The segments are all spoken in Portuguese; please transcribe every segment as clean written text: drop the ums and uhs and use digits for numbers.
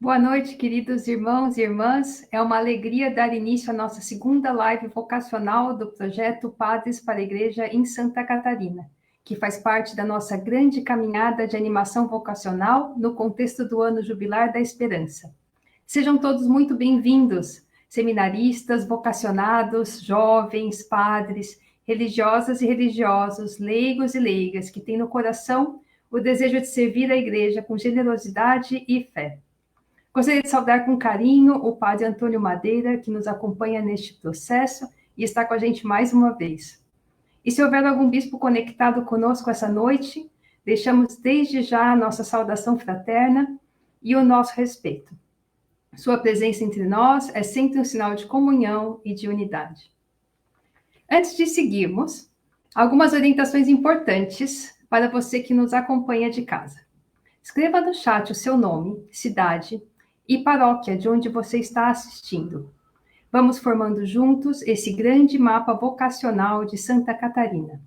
Boa noite, queridos irmãos e irmãs. É uma alegria dar início à nossa segunda live vocacional do projeto Padres para a Igreja em Santa Catarina, que faz parte da nossa grande caminhada de animação vocacional no contexto do Ano Jubilar da Esperança. Sejam todos muito bem-vindos, seminaristas, vocacionados, jovens, padres, religiosas e religiosos, leigos e leigas, que têm no coração o desejo de servir a Igreja com generosidade e fé. Gostaria de saudar com carinho o padre Antônio Madeira, que nos acompanha neste processo e está com a gente mais uma vez. E se houver algum bispo conectado conosco essa noite, deixamos desde já a nossa saudação fraterna e o nosso respeito. Sua presença entre nós é sempre um sinal de comunhão e de unidade. Antes de seguirmos, algumas orientações importantes para você que nos acompanha de casa. Escreva no chat o seu nome, cidade e paróquia de onde você está assistindo. Vamos formando juntos esse grande mapa vocacional de Santa Catarina.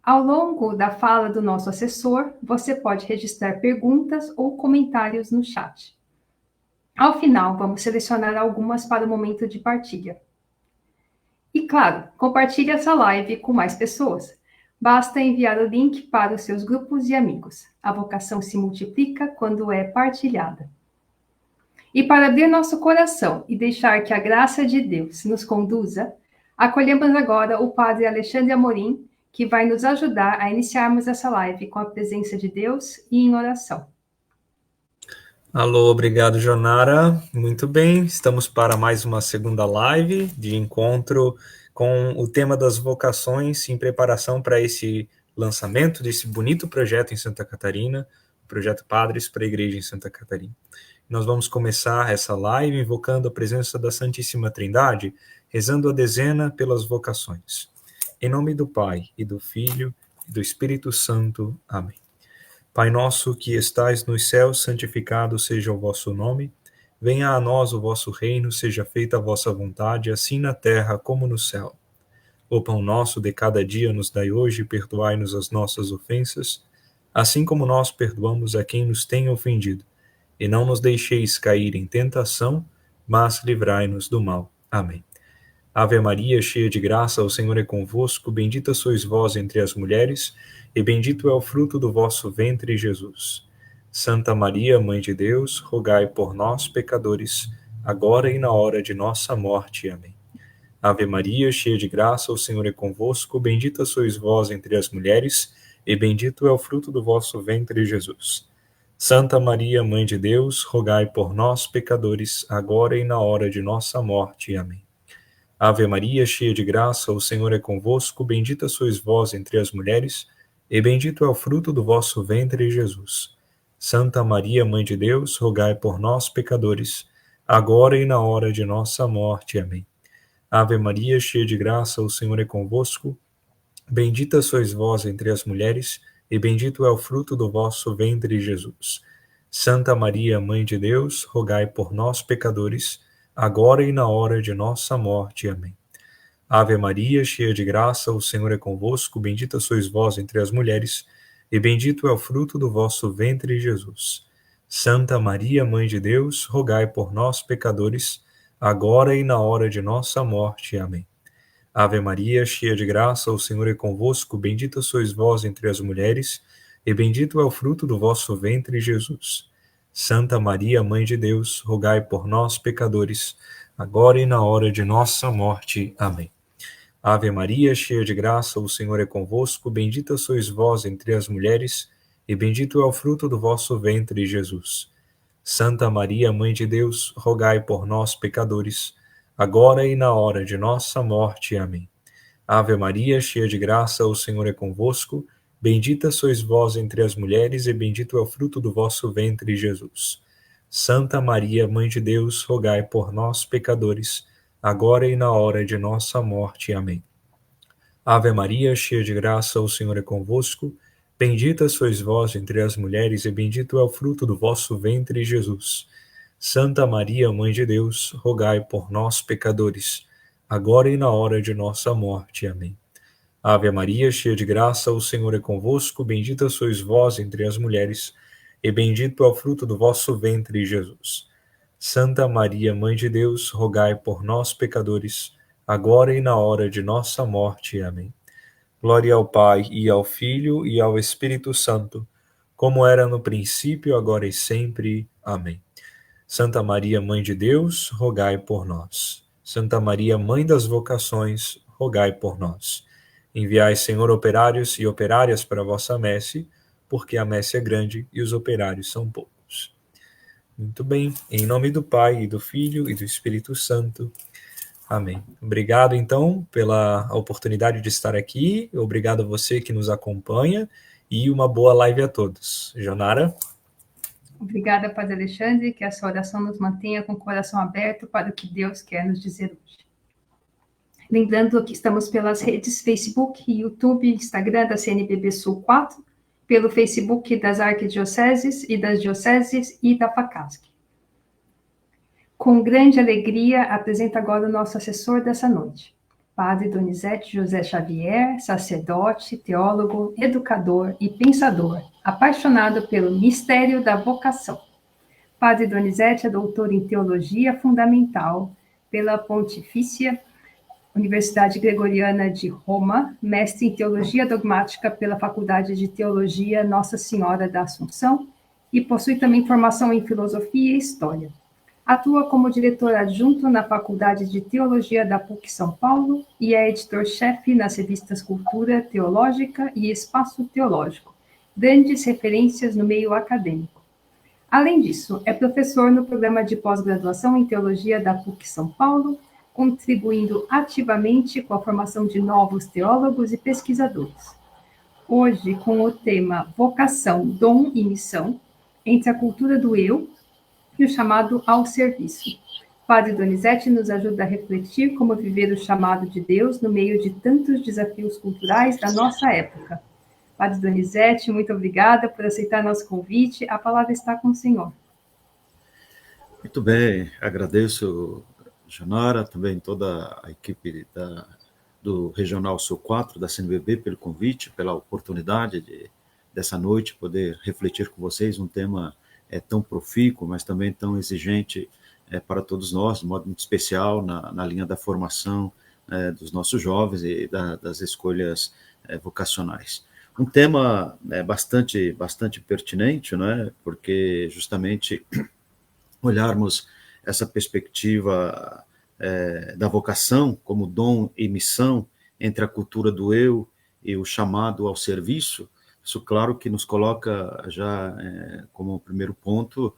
Ao longo da fala do nosso assessor, você pode registrar perguntas ou comentários no chat. Ao final, vamos selecionar algumas para o momento de partilha. E claro, compartilhe essa live com mais pessoas. Basta enviar o link para os seus grupos e amigos. A vocação se multiplica quando é partilhada. E para abrir nosso coração e deixar que a graça de Deus nos conduza, acolhemos agora o Padre Alexandre Amorim, que vai nos ajudar a iniciarmos essa live com a presença de Deus e em oração. Alô, obrigado, Jonara. Muito bem, estamos para mais uma segunda live de encontro com o tema das vocações em preparação para esse lançamento desse bonito projeto em Santa Catarina, o projeto Padres para a Igreja em Santa Catarina. Nós vamos começar essa live invocando a presença da Santíssima Trindade, rezando a dezena pelas vocações. Em nome do Pai, e do Filho, e do Espírito Santo. Amém. Pai nosso que estais nos céus, santificado seja o vosso nome. Venha a nós o vosso reino, seja feita a vossa vontade, assim na terra como no céu. O pão nosso de cada dia nos dai hoje, perdoai-nos as nossas ofensas, assim como nós perdoamos a quem nos tem ofendido. E não nos deixeis cair em tentação, mas livrai-nos do mal. Amém. Ave Maria, cheia de graça, o Senhor é convosco, bendita sois vós entre as mulheres, e bendito é o fruto do vosso ventre, Jesus. Santa Maria, Mãe de Deus, rogai por nós, pecadores, agora e na hora de nossa morte. Amém. Ave Maria, cheia de graça, o Senhor é convosco, bendita sois vós entre as mulheres, e bendito é o fruto do vosso ventre, Jesus. Santa Maria, Mãe de Deus, rogai por nós, pecadores, agora e na hora de nossa morte. Amém. Ave Maria, cheia de graça, o Senhor é convosco, bendita sois vós entre as mulheres, e bendito é o fruto do vosso ventre, Jesus. Santa Maria, Mãe de Deus, rogai por nós, pecadores, agora e na hora de nossa morte. Amém. Ave Maria, cheia de graça, o Senhor é convosco, bendita sois vós entre as mulheres, e bendito é o fruto do vosso ventre, Jesus. Santa Maria, Mãe de Deus, rogai por nós, pecadores, agora e na hora de nossa morte. Amém. Ave Maria, cheia de graça, o Senhor é convosco, bendita sois vós entre as mulheres, e bendito é o fruto do vosso ventre, Jesus. Santa Maria, Mãe de Deus, rogai por nós, pecadores, agora e na hora de nossa morte. Amém. Ave Maria, cheia de graça, o Senhor é convosco, bendita sois vós entre as mulheres, e bendito é o fruto do vosso ventre, Jesus. Santa Maria, Mãe de Deus, rogai por nós, pecadores, agora e na hora de nossa morte. Amém. Ave Maria, cheia de graça, o Senhor é convosco, bendita sois vós entre as mulheres, e bendito é o fruto do vosso ventre, Jesus. Santa Maria, Mãe de Deus, rogai por nós, pecadores, agora e na hora de nossa morte. Amém. Ave Maria, cheia de graça, o Senhor é convosco, bendita sois vós entre as mulheres, e bendito é o fruto do vosso ventre, Jesus. Santa Maria, Mãe de Deus, rogai por nós, pecadores, agora e na hora de nossa morte. Amém. Ave Maria, cheia de graça, o Senhor é convosco, bendita sois vós entre as mulheres, e bendito é o fruto do vosso ventre, Jesus. Santa Maria, Mãe de Deus, rogai por nós, pecadores, agora e na hora de nossa morte. Amém. Ave Maria, cheia de graça, o Senhor é convosco, bendita sois vós entre as mulheres, e bendito é o fruto do vosso ventre, Jesus. Santa Maria, Mãe de Deus, rogai por nós, pecadores, agora e na hora de nossa morte. Amém. Glória ao Pai, e ao Filho, e ao Espírito Santo, como era no princípio, agora e sempre. Amém. Santa Maria, Mãe de Deus, rogai por nós. Santa Maria, Mãe das vocações, rogai por nós. Enviai, Senhor, operários e operárias para a vossa messe, porque a messe é grande e os operários são poucos. Muito bem, em nome do Pai, e do Filho, e do Espírito Santo. Amém. Obrigado, então, pela oportunidade de estar aqui. Obrigado a você que nos acompanha e uma boa live a todos. Jonara? Obrigada, Padre Alexandre, que essa oração nos mantenha com o coração aberto para o que Deus quer nos dizer hoje. Lembrando que estamos pelas redes Facebook, YouTube, Instagram da CNBB Sul 4, pelo Facebook das arquidioceses e das dioceses e da FACASC. Com grande alegria, apresento agora o nosso assessor dessa noite, Padre Donizete José Xavier, sacerdote, teólogo, educador e pensador, apaixonado pelo mistério da vocação. Padre Donizete é doutor em Teologia Fundamental pela Pontifícia Universidade Gregoriana de Roma, mestre em Teologia Dogmática pela Faculdade de Teologia Nossa Senhora da Assunção e possui também formação em Filosofia e História. Atua como diretor adjunto na Faculdade de Teologia da PUC São Paulo e é editor-chefe nas revistas Cultura Teológica e Espaço Teológico, grandes referências no meio acadêmico. Além disso, é professor no programa de pós-graduação em Teologia da PUC São Paulo, contribuindo ativamente com a formação de novos teólogos e pesquisadores. Hoje, com o tema Vocação, Dom e Missão, entre a cultura do eu e o chamado ao serviço. Padre Donizete nos ajuda a refletir como viver o chamado de Deus no meio de tantos desafios culturais da nossa época. Padre Donizete, muito obrigada por aceitar nosso convite. A palavra está com o senhor. Muito bem, agradeço, Jonara, também toda a equipe do Regional Sul 4, da CNBB, pelo convite, pela oportunidade dessa noite poder refletir com vocês um tema tão profícuo, mas também tão exigente para todos nós, de modo muito especial na linha da formação dos nossos jovens e das escolhas vocacionais. Um tema bastante pertinente, né, porque justamente olharmos essa perspectiva da vocação como dom e missão entre a cultura do eu e o chamado ao serviço, isso claro que nos coloca já como primeiro ponto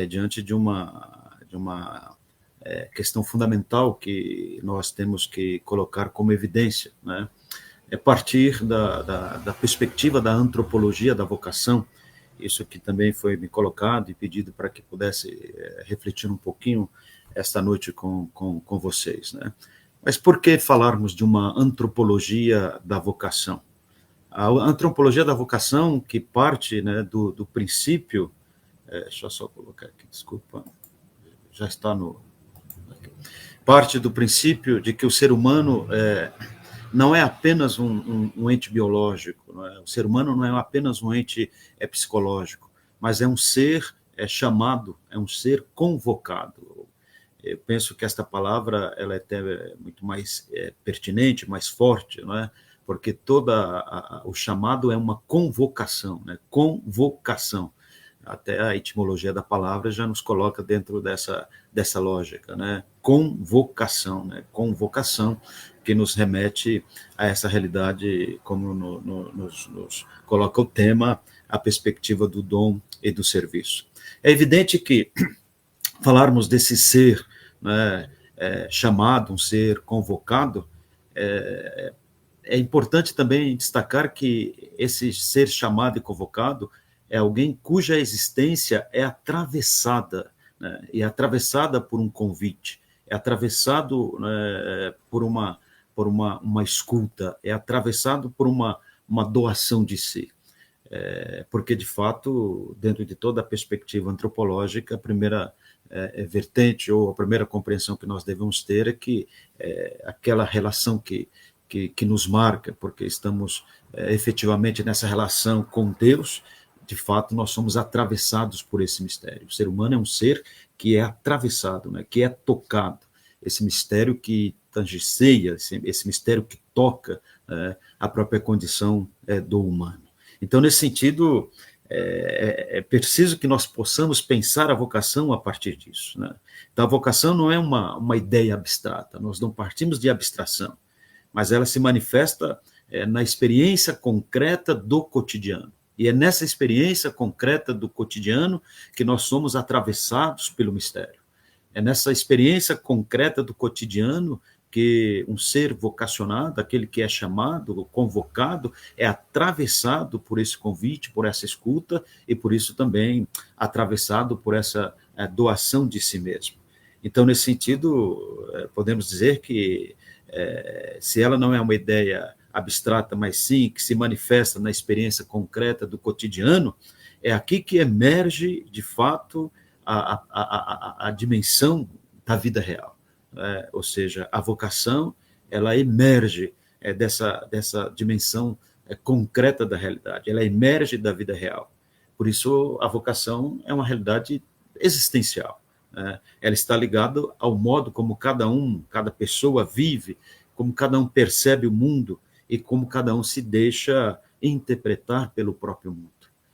diante de uma questão fundamental que nós temos que colocar como evidência, né? É partir da perspectiva da antropologia da vocação, isso que também foi me colocado e pedido para que pudesse refletir um pouquinho esta noite com vocês, né? Mas por que falarmos de uma antropologia da vocação? A antropologia da vocação que parte, né, do princípio, deixa eu só colocar aqui, desculpa, já está parte do princípio de que o ser humano não é apenas um ente biológico, não é? O ser humano não é apenas um ente psicológico, mas é um ser chamado, é um ser convocado. Eu penso que esta palavra ela é até muito mais pertinente, mais forte, não é? Porque o chamado é uma convocação, né? Convocação. Até a etimologia da palavra já nos coloca dentro dessa lógica, né? Convocação, né? Convocação, que nos remete a essa realidade, como nos coloca o tema, a perspectiva do dom e do serviço. É evidente que falarmos desse ser, né, chamado, um ser convocado, é importante também destacar que esse ser chamado e convocado é alguém cuja existência é atravessada, né, e atravessada por um convite, é atravessado, né, por uma escuta, é atravessado por uma doação de si. Porque, de fato, dentro de toda a perspectiva antropológica, a primeira vertente ou a primeira compreensão que nós devemos ter é que aquela relação que nos marca, porque estamos efetivamente nessa relação com Deus, de fato, nós somos atravessados por esse mistério. O ser humano é um ser que é atravessado, né, que é tocado. Esse mistério que tangencia, esse mistério que toca a própria condição do humano. Então, nesse sentido, é preciso que nós possamos pensar a vocação a partir disso, né? Então, a vocação não é uma ideia abstrata, nós não partimos de abstração, mas ela se manifesta na experiência concreta do cotidiano. E é nessa experiência concreta do cotidiano que nós somos atravessados pelo mistério. É nessa experiência concreta do cotidiano que um ser vocacionado, aquele que é chamado, convocado, é atravessado por esse convite, por essa escuta, e por isso também atravessado por essa doação de si mesmo. Então, nesse sentido, podemos dizer que, se ela não é uma ideia abstrata, mas sim que se manifesta na experiência concreta do cotidiano, é aqui que emerge, de fato, a dimensão da vida real. Ou seja, a vocação, ela emerge dessa dimensão concreta da realidade, ela emerge da vida real. Por isso, a vocação é uma realidade existencial. Ela está ligada ao modo como cada pessoa vive, como cada um percebe o mundo e como cada um se deixa interpretar pelo próprio mundo.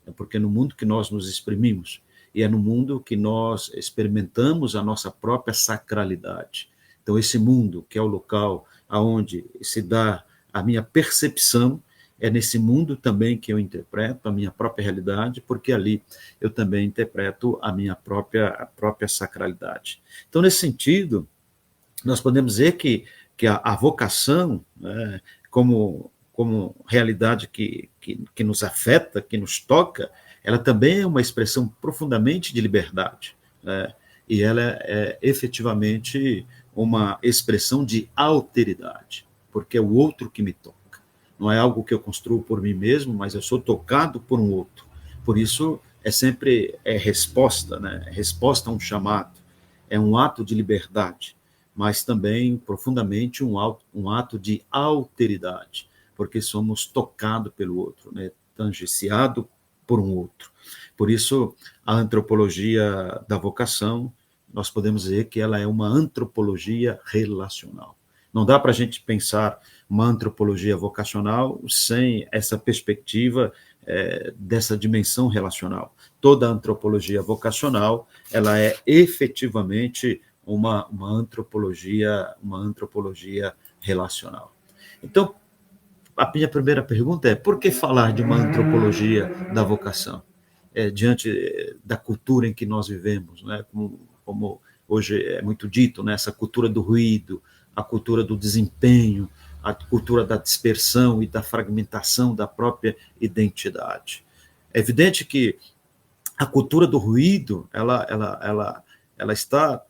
É porque no mundo que nós nos exprimimos, e é no mundo que nós experimentamos a nossa própria sacralidade. Então, esse mundo, que é o local onde se dá a minha percepção, é nesse mundo também que eu interpreto a minha própria realidade, porque ali eu também interpreto a minha própria sacralidade. Então, nesse sentido, nós podemos dizer que a vocação, né, como realidade que nos afeta, que nos toca, ela também é uma expressão profundamente de liberdade, né? E ela é efetivamente uma expressão de alteridade, porque é o outro que me toca. Não é algo que eu construo por mim mesmo, mas eu sou tocado por um outro. Por isso, sempre resposta, né? Resposta a um chamado, é um ato de liberdade, mas também profundamente um ato de alteridade, porque somos tocados pelo outro, né? Tangenciado por um outro. Por isso, a antropologia da vocação, nós podemos dizer que ela é uma antropologia relacional. Não dá para a gente pensar uma antropologia vocacional sem essa perspectiva dessa dimensão relacional. Toda antropologia vocacional, ela é efetivamente uma antropologia relacional. Então, a minha primeira pergunta é: por que falar de uma antropologia da vocação? Diante da cultura em que nós vivemos, né? Como hoje é muito dito, né? Essa cultura do ruído, a cultura do desempenho, a cultura da dispersão e da fragmentação da própria identidade. É evidente que a cultura do ruído, ela está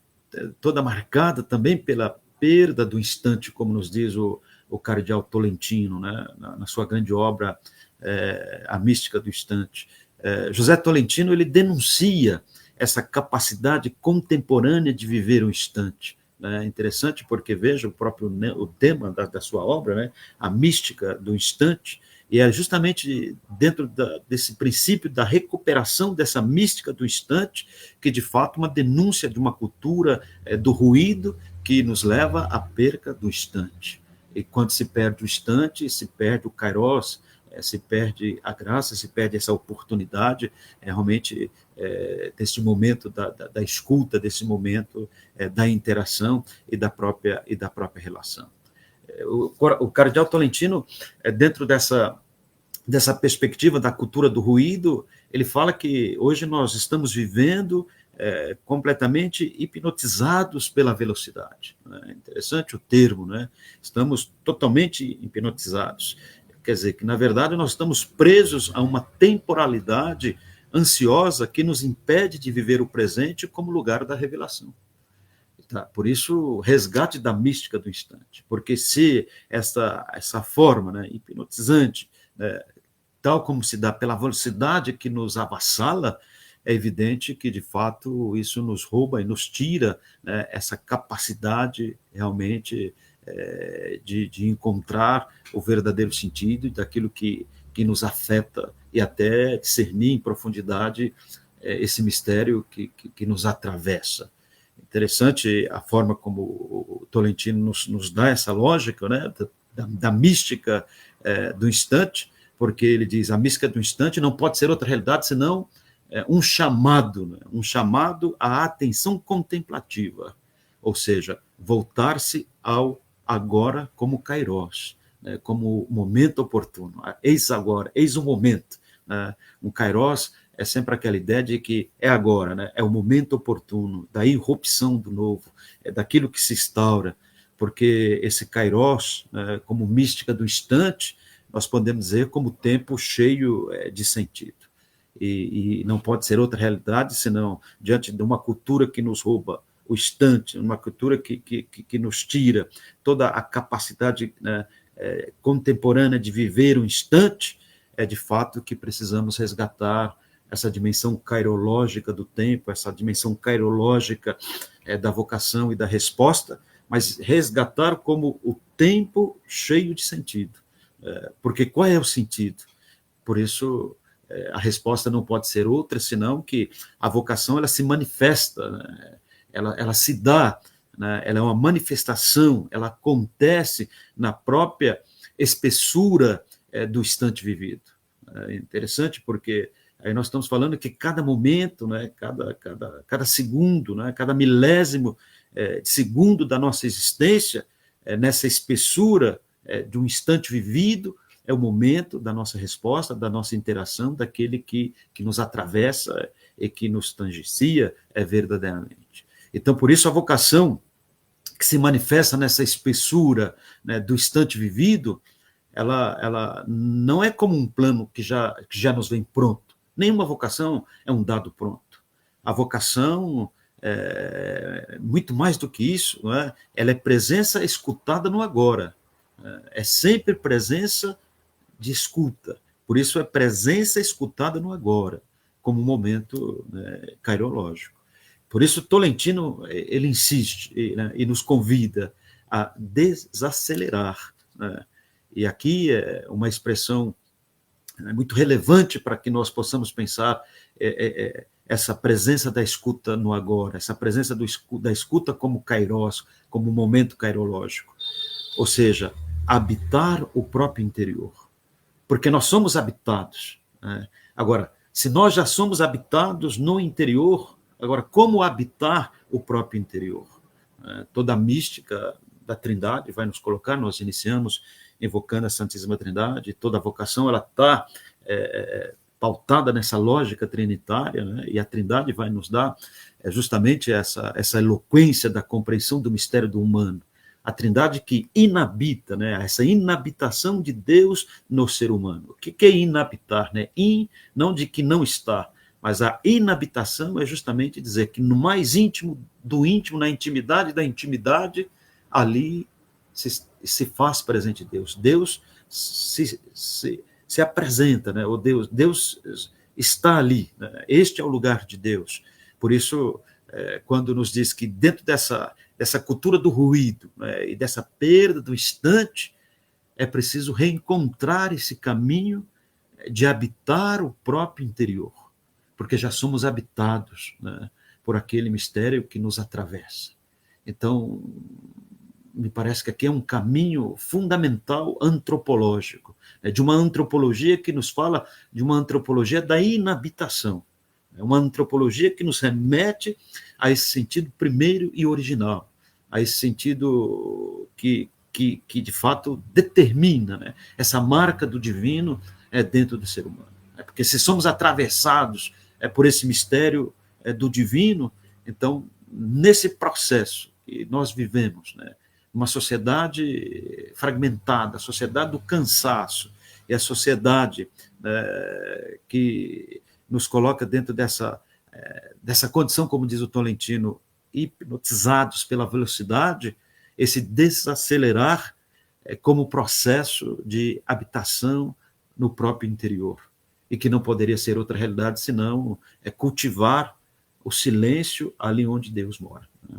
toda marcada também pela perda do instante, como nos diz o cardeal Tolentino, né, na sua grande obra, A Mística do Instante. José Tolentino, ele denuncia essa capacidade contemporânea de viver o instante. É interessante porque, veja, o tema da sua obra, né, A Mística do Instante, e é justamente dentro desse princípio da recuperação dessa mística do instante que, de fato, uma denúncia de uma cultura do ruído que nos leva à perca do instante. E quando se perde o instante, se perde o kairos, se perde a graça, se perde essa oportunidade, realmente, desse momento da escuta, desse momento da interação e da própria relação. O cardeal Tolentino, dentro dessa perspectiva da cultura do ruído, ele fala que hoje nós estamos vivendo completamente hipnotizados pela velocidade. É interessante o termo, né? Estamos totalmente hipnotizados. Quer dizer, que na verdade nós estamos presos a uma temporalidade ansiosa que nos impede de viver o presente como lugar da revelação. Tá? Por isso, o resgate da mística do instante. Porque se essa forma, né, hipnotizante, tal como se dá pela velocidade que nos avassala, é evidente que, de fato, isso nos rouba e nos tira, né, essa capacidade realmente de encontrar o verdadeiro sentido daquilo que que nos afeta e até discernir em profundidade esse mistério que nos atravessa. Interessante a forma como o Tolentino nos dá essa lógica, né, da mística do instante, porque ele diz, a mística do instante não pode ser outra realidade senão um chamado, né, um chamado à atenção contemplativa, ou seja, voltar-se ao agora como kairos, né, como momento oportuno. Eis agora, eis o momento. Né? Um kairos é sempre aquela ideia de que é agora, né? É o momento oportuno, da irrupção do novo, é daquilo que se instaura, porque esse kairos, né, como mística do instante, nós podemos dizer como tempo cheio de sentido. E não pode ser outra realidade, senão diante de uma cultura que nos rouba o instante, uma cultura que nos tira toda a capacidade, né, contemporânea de viver o instante, é de fato que precisamos resgatar essa dimensão kairológica do tempo, essa dimensão kairológica da vocação e da resposta, mas resgatar como o tempo cheio de sentido. Porque qual é o sentido? Por isso, a resposta não pode ser outra, senão que a vocação ela se manifesta, né? ela se dá, né? Ela é uma manifestação, ela acontece na própria espessura do instante vivido. É interessante porque aí nós estamos falando que cada momento, né, cada segundo, né, cada milésimo de segundo da nossa existência, nessa espessura de um instante vivido, é o momento da nossa resposta, da nossa interação, daquele que nos atravessa e que nos tangencia verdadeiramente. Então, por isso, a vocação que se manifesta nessa espessura, né, do instante vivido, ela não é como um plano que já nos vem pronto. Nenhuma vocação é um dado pronto. A vocação muito mais do que isso, não é? Ela é presença escutada no agora. É sempre presença de escuta. Por isso é presença escutada no agora, como um momento, né, kairológico. Por isso Tolentino ele insiste, né, e nos convida a desacelerar, né? E aqui é uma expressão muito relevante para que nós possamos pensar essa presença da escuta no agora, essa presença da escuta como kairos, como momento kairológico. Ou seja, habitar o próprio interior. Porque nós somos habitados, né? Agora, se nós já somos habitados no interior, agora, como habitar o próprio interior? Toda a mística da Trindade vai nos colocar, nós iniciamos invocando a Santíssima Trindade, toda a vocação ela está pautada nessa lógica trinitária, né? E a Trindade vai nos dar justamente essa eloquência da compreensão do mistério do humano. A Trindade que inabita, né? Essa inabitação de Deus no ser humano. O que é inabitar? Né? Não de que não está, mas a inabitação é justamente dizer que no mais íntimo do íntimo, na intimidade da intimidade, ali se faz presente Deus. Deus se apresenta, né? O Deus está ali, né? Este é o lugar de Deus. Por isso, quando nos diz que dentro dessa cultura do ruído, né, e dessa perda do instante, é preciso reencontrar esse caminho de habitar o próprio interior, porque já somos habitados, né, por aquele mistério que nos atravessa. Então, me parece que aqui é um caminho fundamental antropológico, né, de uma antropologia que nos fala de uma antropologia da inabitação, uma antropologia que nos remete a esse sentido primeiro e original, a esse sentido que de fato determina, né, essa marca do divino dentro do ser humano. Porque se somos atravessados por esse mistério do divino, então, nesse processo que nós vivemos, né, uma sociedade fragmentada, a sociedade do cansaço, e a sociedade que nos coloca dentro dessa condição, como diz o Tolentino, hipnotizados pela velocidade, esse desacelerar como processo de habitação no próprio interior, e que não poderia ser outra realidade senão cultivar o silêncio ali onde Deus mora, né?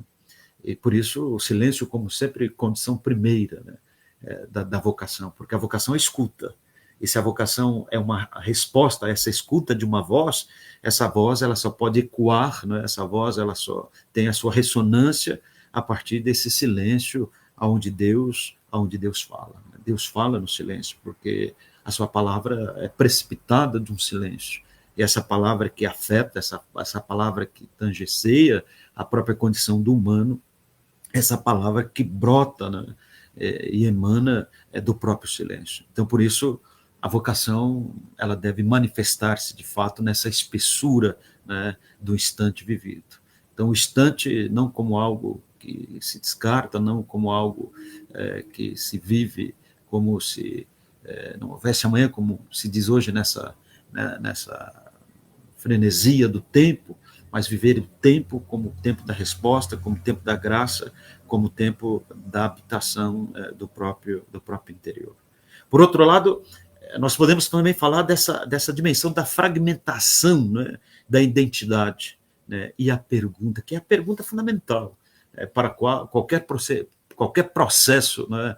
E por isso o silêncio como sempre condição primeira, né, da vocação, porque a vocação é escuta, E se a vocação é uma resposta a essa escuta de uma voz, essa voz ela só pode ecoar, né? Essa voz ela só tem a sua ressonância a partir desse silêncio onde Deus fala. Deus fala no silêncio, porque a sua palavra é precipitada de um silêncio. E essa palavra que afeta, essa palavra que tangencia a própria condição do humano, essa palavra que brota, né, e emana do próprio silêncio. Então, por isso, a vocação ela deve manifestar-se, de fato, nessa espessura, né, do instante vivido. Então, o instante não como algo que se descarta, não como algo que se vive como se não houvesse amanhã, como se diz hoje nessa frenesia do tempo, mas viver o tempo como o tempo da resposta, como o tempo da graça, como o tempo da habitação do próprio interior. Por outro lado, nós podemos também falar dessa dimensão da fragmentação, né, da identidade, né, e a pergunta, que é a pergunta fundamental para qualquer processo, né,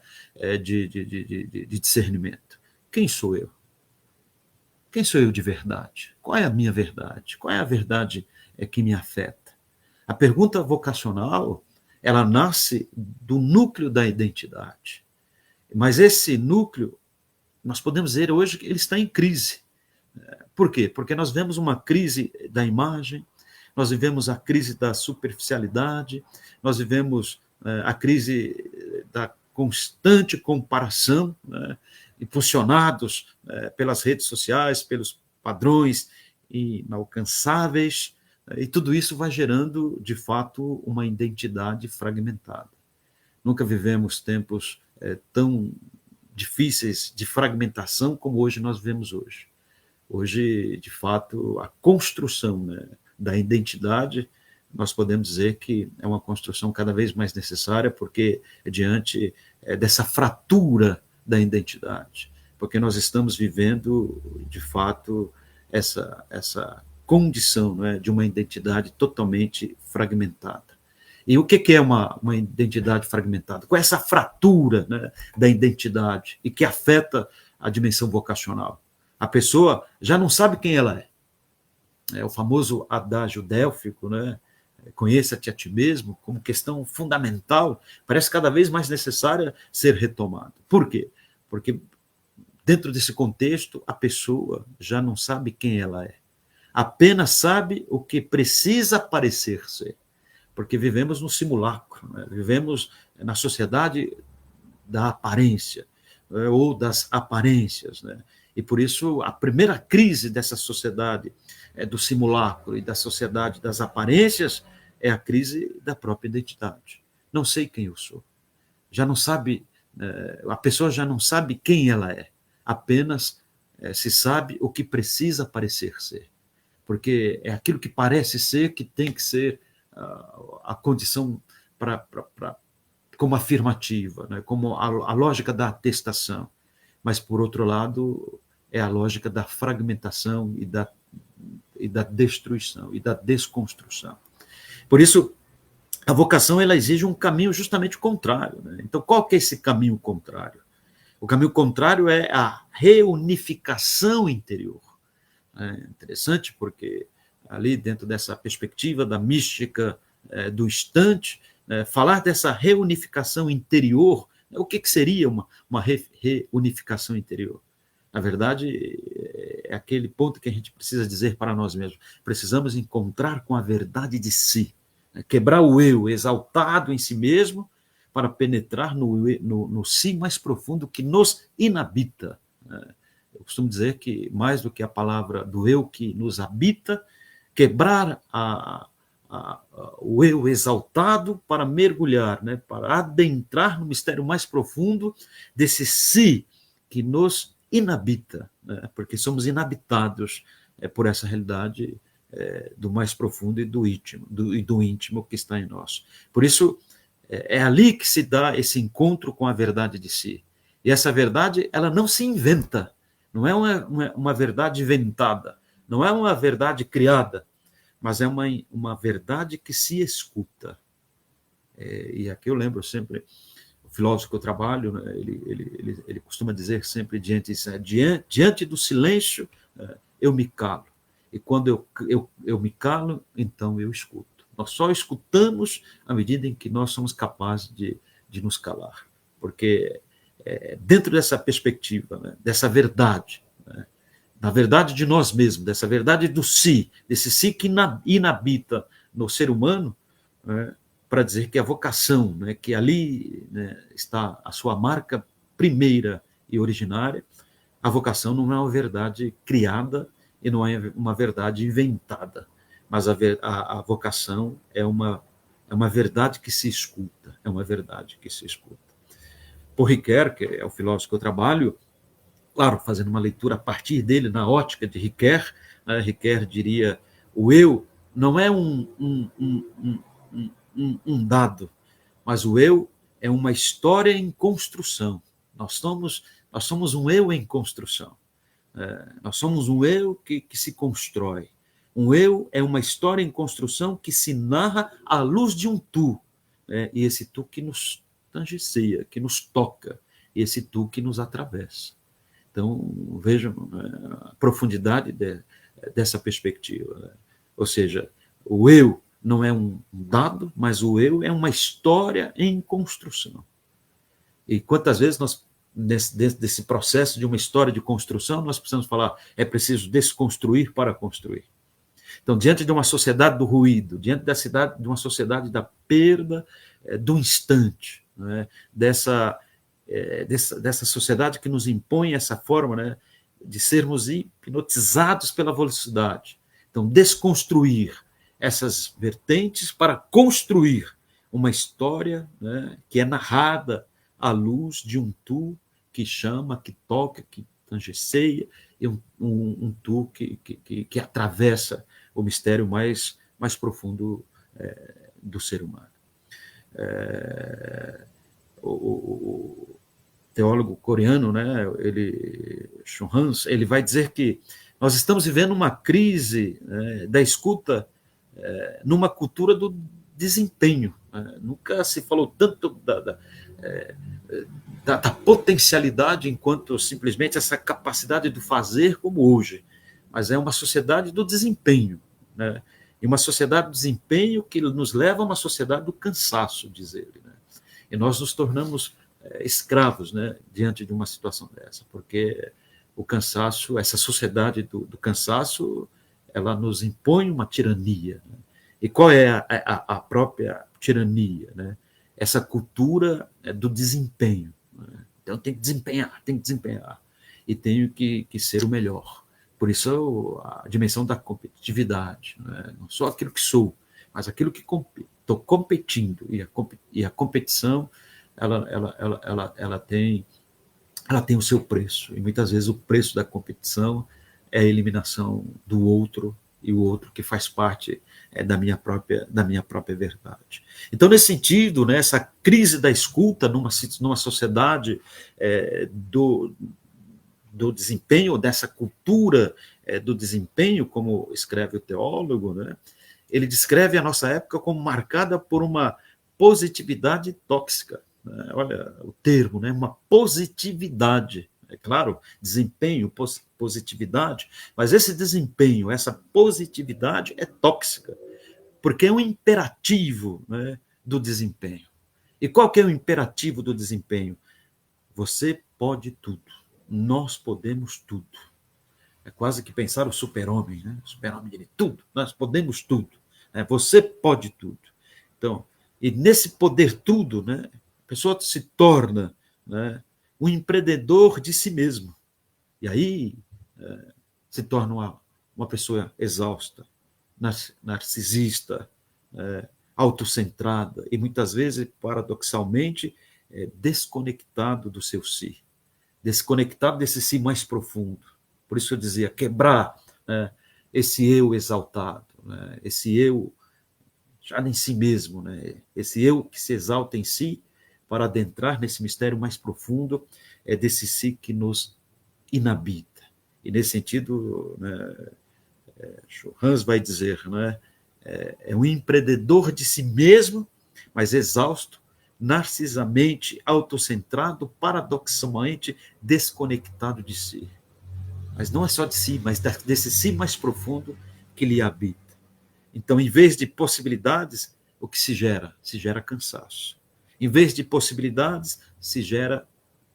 de discernimento. Quem sou eu? Quem sou eu de verdade? Qual é a minha verdade? Qual é a verdade que me afeta? A pergunta vocacional, ela nasce do núcleo da identidade. Mas esse núcleo, nós podemos dizer hoje que ele está em crise. Por quê? Porque nós vemos uma crise da imagem, nós vivemos a crise da superficialidade, nós vivemos a crise da constante comparação, né, impulsionados pelas redes sociais, pelos padrões inalcançáveis, e tudo isso vai gerando, de fato, uma identidade fragmentada. Nunca vivemos tempos tão difíceis de fragmentação como hoje nós vemos hoje. Hoje, de fato, a construção, né, da identidade, nós podemos dizer que é uma construção cada vez mais necessária, porque diante dessa fratura da identidade, porque nós estamos vivendo, de fato, essa condição, né, de uma identidade totalmente fragmentada. E o que é uma identidade fragmentada? Qual é essa fratura, né, da identidade e que afeta a dimensão vocacional? A pessoa já não sabe quem ela é. É o famoso adágio délfico, né? Conheça-te a ti mesmo, como questão fundamental, parece cada vez mais necessária ser retomada. Por quê? Porque dentro desse contexto, a pessoa já não sabe quem ela é. Apenas sabe o que precisa parecer ser. Porque vivemos no simulacro, né? Vivemos na sociedade da aparência, ou das aparências, né? E por isso a primeira crise dessa sociedade do simulacro e da sociedade das aparências é a crise da própria identidade. Não sei quem eu sou. Já não sabe, a pessoa já não sabe quem ela é. Apenas se sabe o que precisa parecer ser. Porque é aquilo que parece ser que tem que ser a condição como afirmativa, né? Como a lógica da atestação. Mas, por outro lado, é a lógica da fragmentação e da destruição e da desconstrução. Por isso, a vocação ela exige um caminho justamente contrário, né? Então, qual que é esse caminho contrário? O caminho contrário é a reunificação interior. É interessante porque ali dentro dessa perspectiva da mística do instante, falar dessa reunificação interior, o que seria uma reunificação interior? Na verdade, é aquele ponto que a gente precisa dizer para nós mesmos. Precisamos encontrar com a verdade de si, quebrar o eu exaltado em si mesmo para penetrar no si mais profundo que nos inabita. Eu costumo dizer que, mais do que a palavra do eu que nos habita, quebrar o eu exaltado para mergulhar, né, para adentrar no mistério mais profundo desse si que nos inabita, né, porque somos inabitados por essa realidade do mais profundo e do íntimo que está em nós. Por isso, é ali que se dá esse encontro com a verdade de si. E essa verdade, ela não se inventa, não é uma verdade inventada, não é uma verdade criada, mas é uma verdade que se escuta. E aqui eu lembro sempre o filósofo que eu trabalho, né, ele costuma dizer sempre diante do silêncio, eu me calo. E quando eu me calo, então eu escuto. Nós só escutamos à medida em que nós somos capazes de nos calar. Porque dentro dessa perspectiva, né, dessa verdade, né, da verdade de nós mesmos, dessa verdade do si, desse si que inabita no ser humano, né, para dizer que a vocação, né, que ali, né, está a sua marca primeira e originária, a vocação não é uma verdade criada e não é uma verdade inventada, mas a vocação é uma verdade que se escuta, é uma verdade que se escuta. Por Ricoeur, que é o filósofo que eu trabalho, claro, fazendo uma leitura a partir dele, na ótica de Ricoeur, né, Ricoeur diria, o eu não é um dado, mas o eu é uma história em construção. Nós somos um eu em construção. Nós somos um eu que se constrói. Um eu é uma história em construção que se narra à luz de um tu. E esse tu que nos tangencia, que nos toca, e esse tu que nos atravessa. Então, vejam a profundidade dessa perspectiva. Ou seja, o eu não é um dado, mas o eu é uma história em construção. E quantas vezes nós, dentro desse processo de uma história de construção, nós precisamos falar, é preciso desconstruir para construir. Então, diante de uma sociedade do ruído, diante de uma sociedade da perda do instante, né, dessa sociedade que nos impõe essa forma, né, de sermos hipnotizados pela velocidade. Então, desconstruir essas vertentes para construir uma história, né, que é narrada à luz de um tu que chama, que toca, que tangencia, e um tu que atravessa o mistério mais profundo do ser humano. O teólogo coreano, né, Chun Hans, ele vai dizer que nós estamos vivendo uma crise, né, da escuta numa cultura do desempenho. Nunca se falou tanto da potencialidade enquanto simplesmente essa capacidade do fazer como hoje, mas é uma sociedade do desempenho, né? E uma sociedade do desempenho que nos leva a uma sociedade do cansaço, diz ele, né? E nós nos tornamos escravos, né, diante de uma situação dessa, porque o cansaço, essa sociedade do cansaço, ela nos impõe uma tirania, né? E qual é a própria tirania, né? Essa cultura do desempenho, né? Então tem que desempenhar, e tenho que ser o melhor. Por isso a dimensão da competitividade, né? Não só aquilo que sou, mas aquilo que estou competindo, e a competição ela tem o seu preço, e muitas vezes o preço da competição é a eliminação do outro, e o outro que faz parte da minha própria verdade. Então, nesse sentido, né, essa crise da escuta numa sociedade do desempenho, dessa cultura do desempenho, como escreve o teólogo, né, ele descreve a nossa época como marcada por uma positividade tóxica. Né? Olha o termo, né, uma positividade. É claro, desempenho, positividade, mas esse desempenho, essa positividade é tóxica, porque é um imperativo, né, do desempenho. E qual que é o imperativo do desempenho? Você pode tudo, nós podemos tudo. É quase que pensar o super-homem, né? O super-homem de tudo, nós podemos tudo. Né? Você pode tudo. Então, e nesse poder tudo, né, a pessoa se torna, né, um empreendedor de si mesmo. E aí se torna uma pessoa exausta, narcisista, autocentrada e muitas vezes, paradoxalmente, desconectado do seu si, desconectado desse si mais profundo. Por isso eu dizia, quebrar, né, esse eu exaltado, né, esse eu já em si mesmo, né, esse eu que se exalta em si, para adentrar nesse mistério mais profundo desse si que nos inabita. E nesse sentido, né, Hans vai dizer, né, é um empreendedor de si mesmo, mas exausto narcisamente, autocentrado, paradoxalmente desconectado de si. Mas não é só de si, mas desse si mais profundo que lhe habita. Então, em vez de possibilidades, o que se gera? Se gera cansaço. Em vez de possibilidades, se gera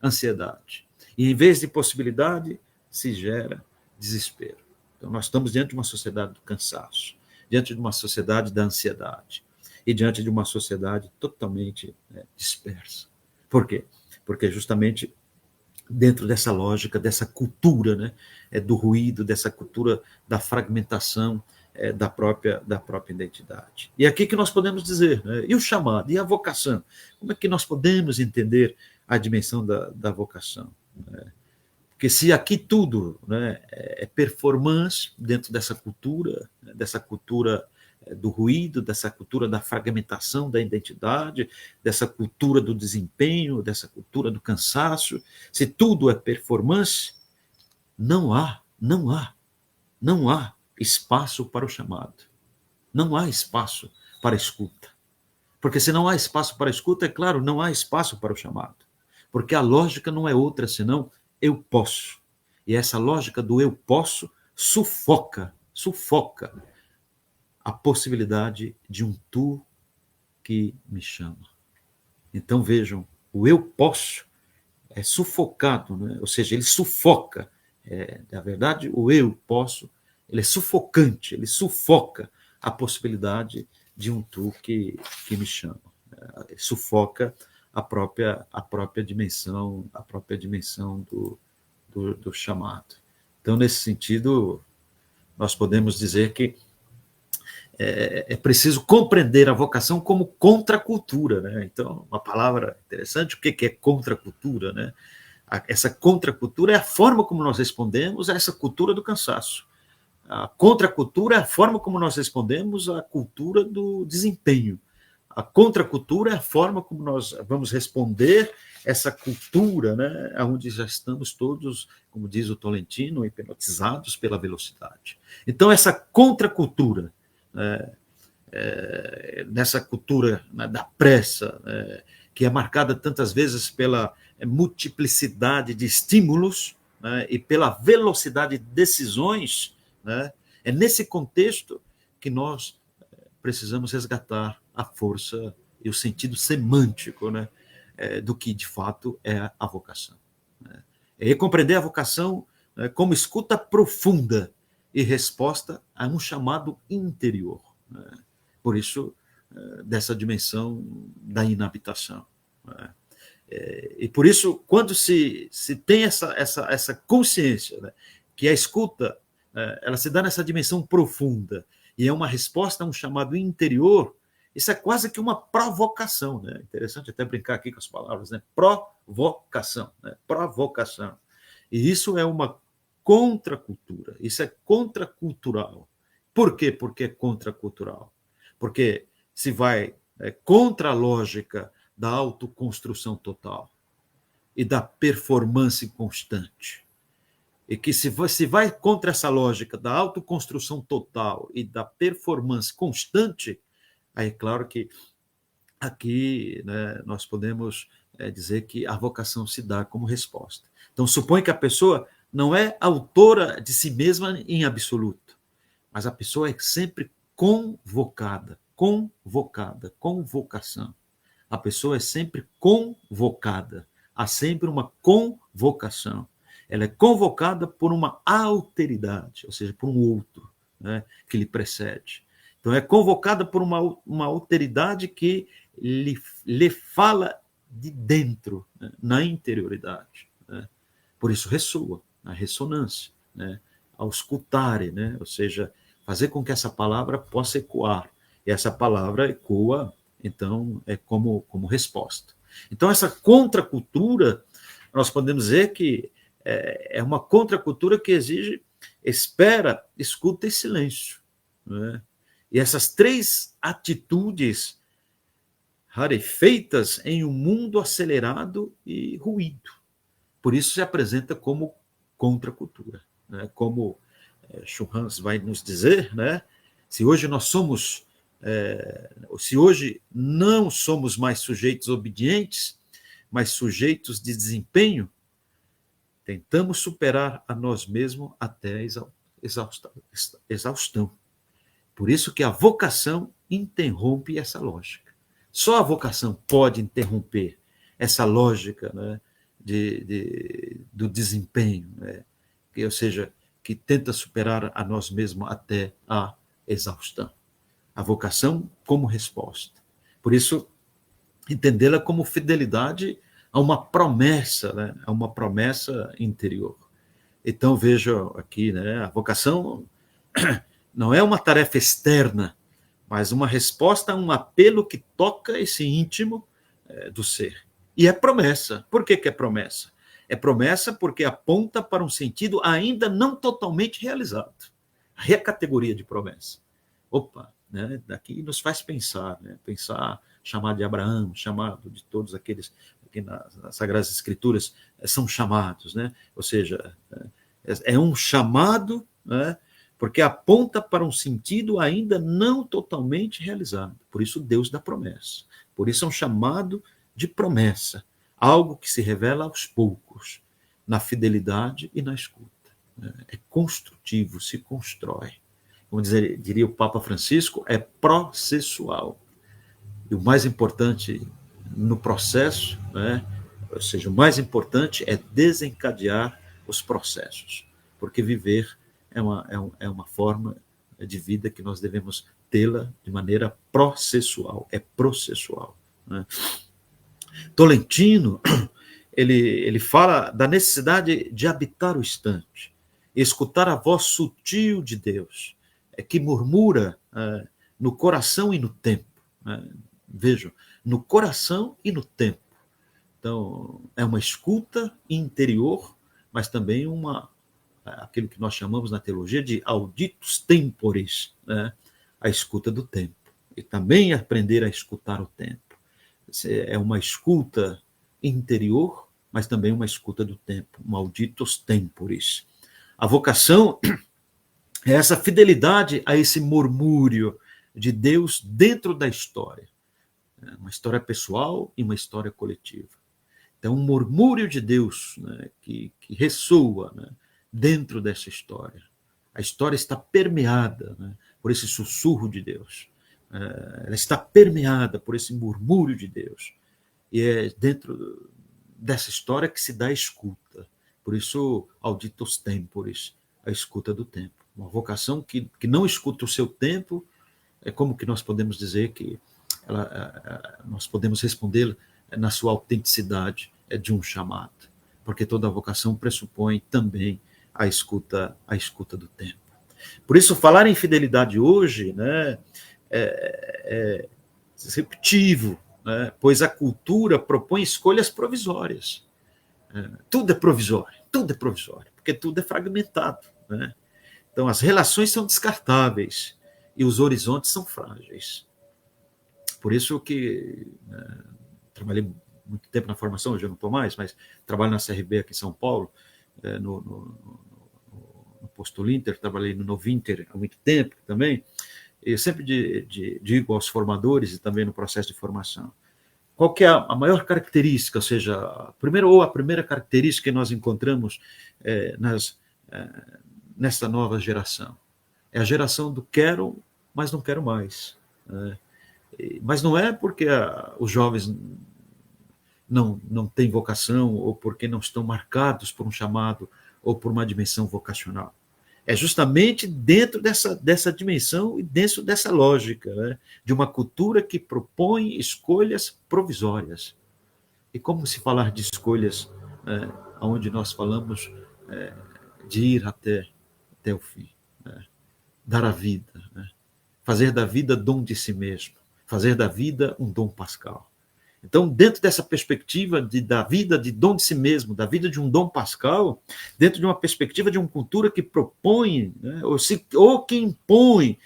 ansiedade. E em vez de possibilidade, se gera desespero. Então, nós estamos diante de uma sociedade do cansaço, diante de uma sociedade da ansiedade e diante de uma sociedade totalmente dispersa. Por quê? Porque justamente dentro dessa lógica, dessa cultura, do ruído, dessa cultura da fragmentação da própria identidade. E aqui que nós podemos dizer, e o chamado, e a vocação? Como é que nós podemos entender a dimensão da vocação? Porque se aqui tudo é performance dentro dessa cultura do ruído, dessa cultura da fragmentação da identidade, dessa cultura do desempenho, dessa cultura do cansaço, se tudo é performance, não há espaço para o chamado. Não há espaço para a escuta. Porque se não há espaço para a escuta, é claro, não há espaço para o chamado. Porque a lógica não é outra senão eu posso. E essa lógica do eu posso sufoca a possibilidade de um tu que me chama. Então vejam, o eu posso é sufocado, ou seja, ele sufoca. Na verdade, o eu posso, ele é sufocante, ele sufoca a possibilidade de um tu que me chama. Sufoca a própria dimensão do chamado. Então, nesse sentido, nós podemos dizer que é preciso compreender a vocação como contracultura. Então, uma palavra interessante, o que é contracultura? Essa contracultura é a forma como nós respondemos a essa cultura do cansaço. A contracultura é a forma como nós respondemos à cultura do desempenho. A contracultura é a forma como nós vamos responder essa cultura, onde já estamos todos, como diz o Tolentino, hipnotizados pela velocidade. Então, essa contracultura, nessa cultura da pressa, que é marcada tantas vezes pela multiplicidade de estímulos e pela velocidade de decisões, é nesse contexto que nós precisamos resgatar a força e o sentido semântico do que, de fato, é a vocação. É compreender a vocação como escuta profunda e resposta a um chamado interior. Por isso, dessa dimensão da inabitação. E por isso, quando se tem essa consciência que a escuta ela se dá nessa dimensão profunda e é uma resposta a um chamado interior, isso é quase que uma provocação. Interessante até brincar aqui com as palavras, provocação. Provocação. E isso é uma contracultura, isso é contracultural. Por quê? Porque é contracultural. Porque se vai contra a lógica da autoconstrução total e da performance constante. E que se vai contra essa lógica da autoconstrução total e da performance constante, aí é claro que aqui nós podemos dizer que a vocação se dá como resposta. Então, supõe que a pessoa não é autora de si mesma em absoluto, mas a pessoa é sempre convocada, convocação. A pessoa é sempre convocada, há sempre uma convocação. Ela é convocada por uma alteridade, ou seja, por um outro que lhe precede. Então, é convocada por uma alteridade que lhe fala de dentro, na interioridade. Por isso ressoa, a ressonância, ao escutar, ou seja, fazer com que essa palavra possa ecoar. E essa palavra ecoa, então, como resposta. Então, essa contracultura, nós podemos dizer que é uma contracultura que exige espera, escuta e silêncio. E essas três atitudes rarefeitas em um mundo acelerado e ruído. Por isso se apresenta como contracultura. Como Schumans vai nos dizer, se hoje nós somos Se hoje não somos mais sujeitos obedientes, mas sujeitos de desempenho, tentamos superar a nós mesmos até a exaustão. Por isso que a vocação interrompe essa lógica. Só a vocação pode interromper essa lógica, né, do desempenho, né, ou seja, que tenta superar a nós mesmos até a exaustão. A vocação como resposta. Por isso, entendê-la como fidelidade a uma promessa, né, a uma promessa interior. Então, veja aqui, né, a vocação não é uma tarefa externa, mas uma resposta a um apelo que toca esse íntimo do ser. E é promessa. Por que é promessa? É promessa porque aponta para um sentido ainda não totalmente realizado. Aí é a categoria de promessa. Opa, né, daqui nos faz pensar, né, pensar, chamado de Abraão, chamado de todos aqueles que nas Sagradas Escrituras são chamados, né? Ou seja, é um chamado, né, porque aponta para um sentido ainda não totalmente realizado. Por isso, Deus dá promessa. Por isso é um chamado de promessa, algo que se revela aos poucos, na fidelidade e na escuta. É construtivo, se constrói. Como diria o Papa Francisco, é processual. E o mais importante no processo, né, ou seja, o mais importante é desencadear os processos, porque viver é uma forma de vida que nós devemos tê-la de maneira processual, é processual. Né? Tolentino, ele fala da necessidade de habitar o instante, escutar a voz sutil de Deus, que murmura no coração e no tempo. Vejam, no coração e no tempo. Então, é uma escuta interior, mas também aquilo que nós chamamos na teologia de auditus temporis, né? A escuta do tempo. E também aprender a escutar o tempo. É uma escuta interior, mas também uma escuta do tempo, um auditus temporis. A vocação é essa fidelidade a esse murmúrio de Deus dentro da história. Uma história pessoal e uma história coletiva. Então, um murmúrio de Deus, né, que ressoa, né, dentro dessa história. A história está permeada, né, por esse sussurro de Deus. Ela está permeada por esse murmúrio de Deus. E é dentro dessa história que se dá a escuta. Por isso, auditus temporis, a escuta do tempo. Uma vocação que não escuta o seu tempo, é como que nós podemos dizer que nós podemos responder na sua autenticidade de um chamado, porque toda vocação pressupõe também a escuta do tempo. Por isso, falar em fidelidade hoje, né, é disruptivo, né, pois a cultura propõe escolhas provisórias. Tudo é provisório, porque tudo é fragmentado. Né? Então, as relações são descartáveis e os horizontes são frágeis. Por isso que trabalhei muito tempo na formação, hoje eu não estou mais, mas trabalho na CRB aqui em São Paulo, no Posto Linter, trabalhei no Novinter há muito tempo também, e eu sempre digo aos formadores e também no processo de formação, qual que é a maior característica, ou seja, a primeira característica que nós encontramos nessa nova geração? É a geração do quero, mas não quero mais. Mas não é porque os jovens não têm vocação ou porque não estão marcados por um chamado ou por uma dimensão vocacional. É justamente dentro dessa dimensão e dentro dessa lógica, né, de uma cultura que propõe escolhas provisórias. E como se falar de escolhas onde nós falamos de ir até o fim, né, dar a vida, né, fazer da vida dom de si mesmo, fazer da vida um dom pascal. Então, dentro dessa perspectiva da vida de dom de si mesmo, da vida de um dom pascal, dentro de uma perspectiva de uma cultura que propõe, né, ou que impõe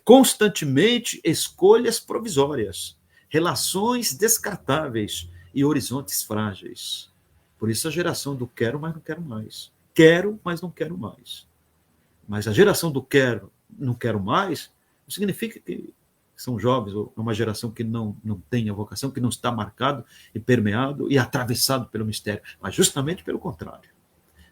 constantemente escolhas provisórias, relações descartáveis e horizontes frágeis. Por isso a geração do quero, mas não quero mais. Quero, mas não quero mais. Mas a geração do quero, não quero mais, não significa que são jovens, ou uma geração que não tem a vocação, que não está marcado e permeado e atravessado pelo mistério, mas justamente pelo contrário.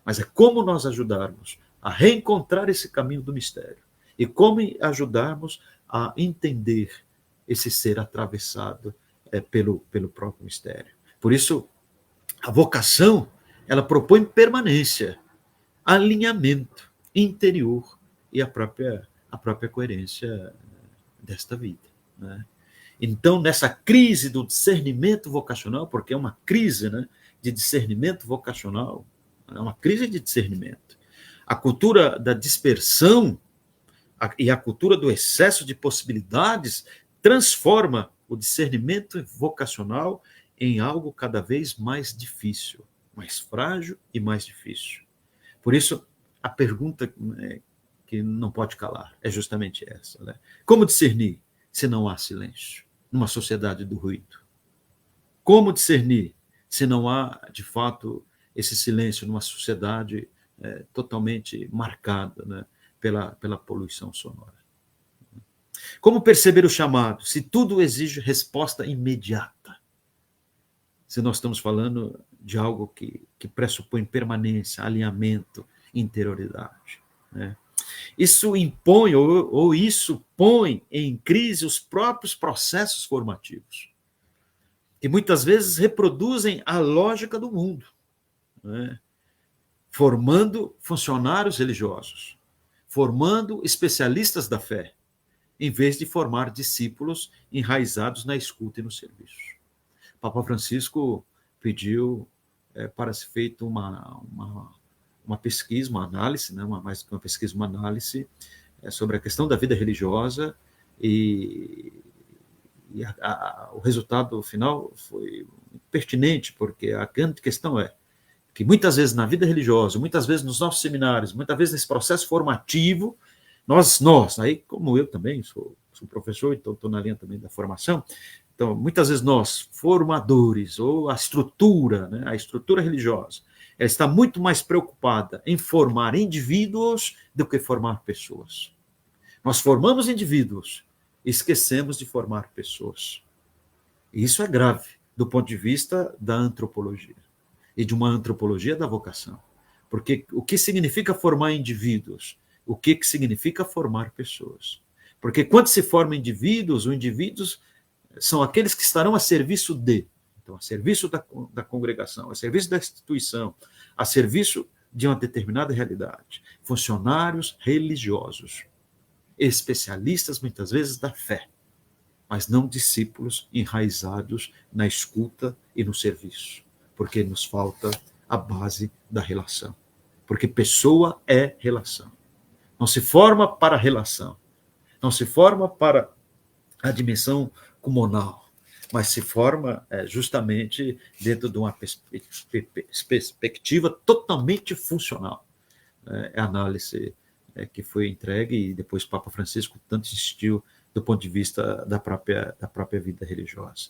Mas é como nós ajudarmos a reencontrar esse caminho do mistério e como ajudarmos a entender esse ser atravessado pelo próprio mistério. Por isso, a vocação, ela propõe permanência, alinhamento interior e a própria coerência desta vida, né? Então, nessa crise do discernimento vocacional, porque é uma crise, né, de discernimento vocacional, é uma crise de discernimento. A cultura da dispersão e a cultura do excesso de possibilidades transforma o discernimento vocacional em algo cada vez mais difícil, mais frágil e mais difícil. Por isso, a pergunta que não pode calar é justamente essa, né? Como discernir se não há silêncio numa sociedade do ruído? Como discernir se não há, de fato, esse silêncio numa sociedade totalmente marcada, né, pela poluição sonora? Como perceber o chamado se tudo exige resposta imediata? Se nós estamos falando de algo que pressupõe permanência, alinhamento, interioridade, né? Isso impõe, ou isso põe em crise os próprios processos formativos, que muitas vezes reproduzem a lógica do mundo, né? Formando funcionários religiosos, formando especialistas da fé, em vez de formar discípulos enraizados na escuta e no serviço. Papa Francisco pediu para ser feita uma pesquisa, uma análise, né, mais que uma pesquisa, uma análise sobre a questão da vida religiosa, e o resultado final foi pertinente, porque a grande questão é que muitas vezes na vida religiosa, muitas vezes nos nossos seminários, muitas vezes nesse processo formativo, nós aí como eu também sou professor, então estou na linha também da formação, então muitas vezes nós, formadores, ou a estrutura, né, a estrutura religiosa, ela está muito mais preocupada em formar indivíduos do que formar pessoas. Nós formamos indivíduos e esquecemos de formar pessoas. E isso é grave do ponto de vista da antropologia e de uma antropologia da vocação. Porque o que significa formar indivíduos? O que significa formar pessoas? Porque quando se forma indivíduos, os indivíduos são aqueles que estarão a serviço de, então, a serviço da congregação, a serviço da instituição, a serviço de uma determinada realidade. Funcionários religiosos, especialistas, muitas vezes, da fé, mas não discípulos enraizados na escuta e no serviço, porque nos falta a base da relação. Porque pessoa é relação. Não se forma para a relação, não se forma para a dimensão comunal, mas se forma justamente dentro de uma perspectiva totalmente funcional. É a análise que foi entregue e depois o Papa Francisco tanto insistiu do ponto de vista da própria vida religiosa.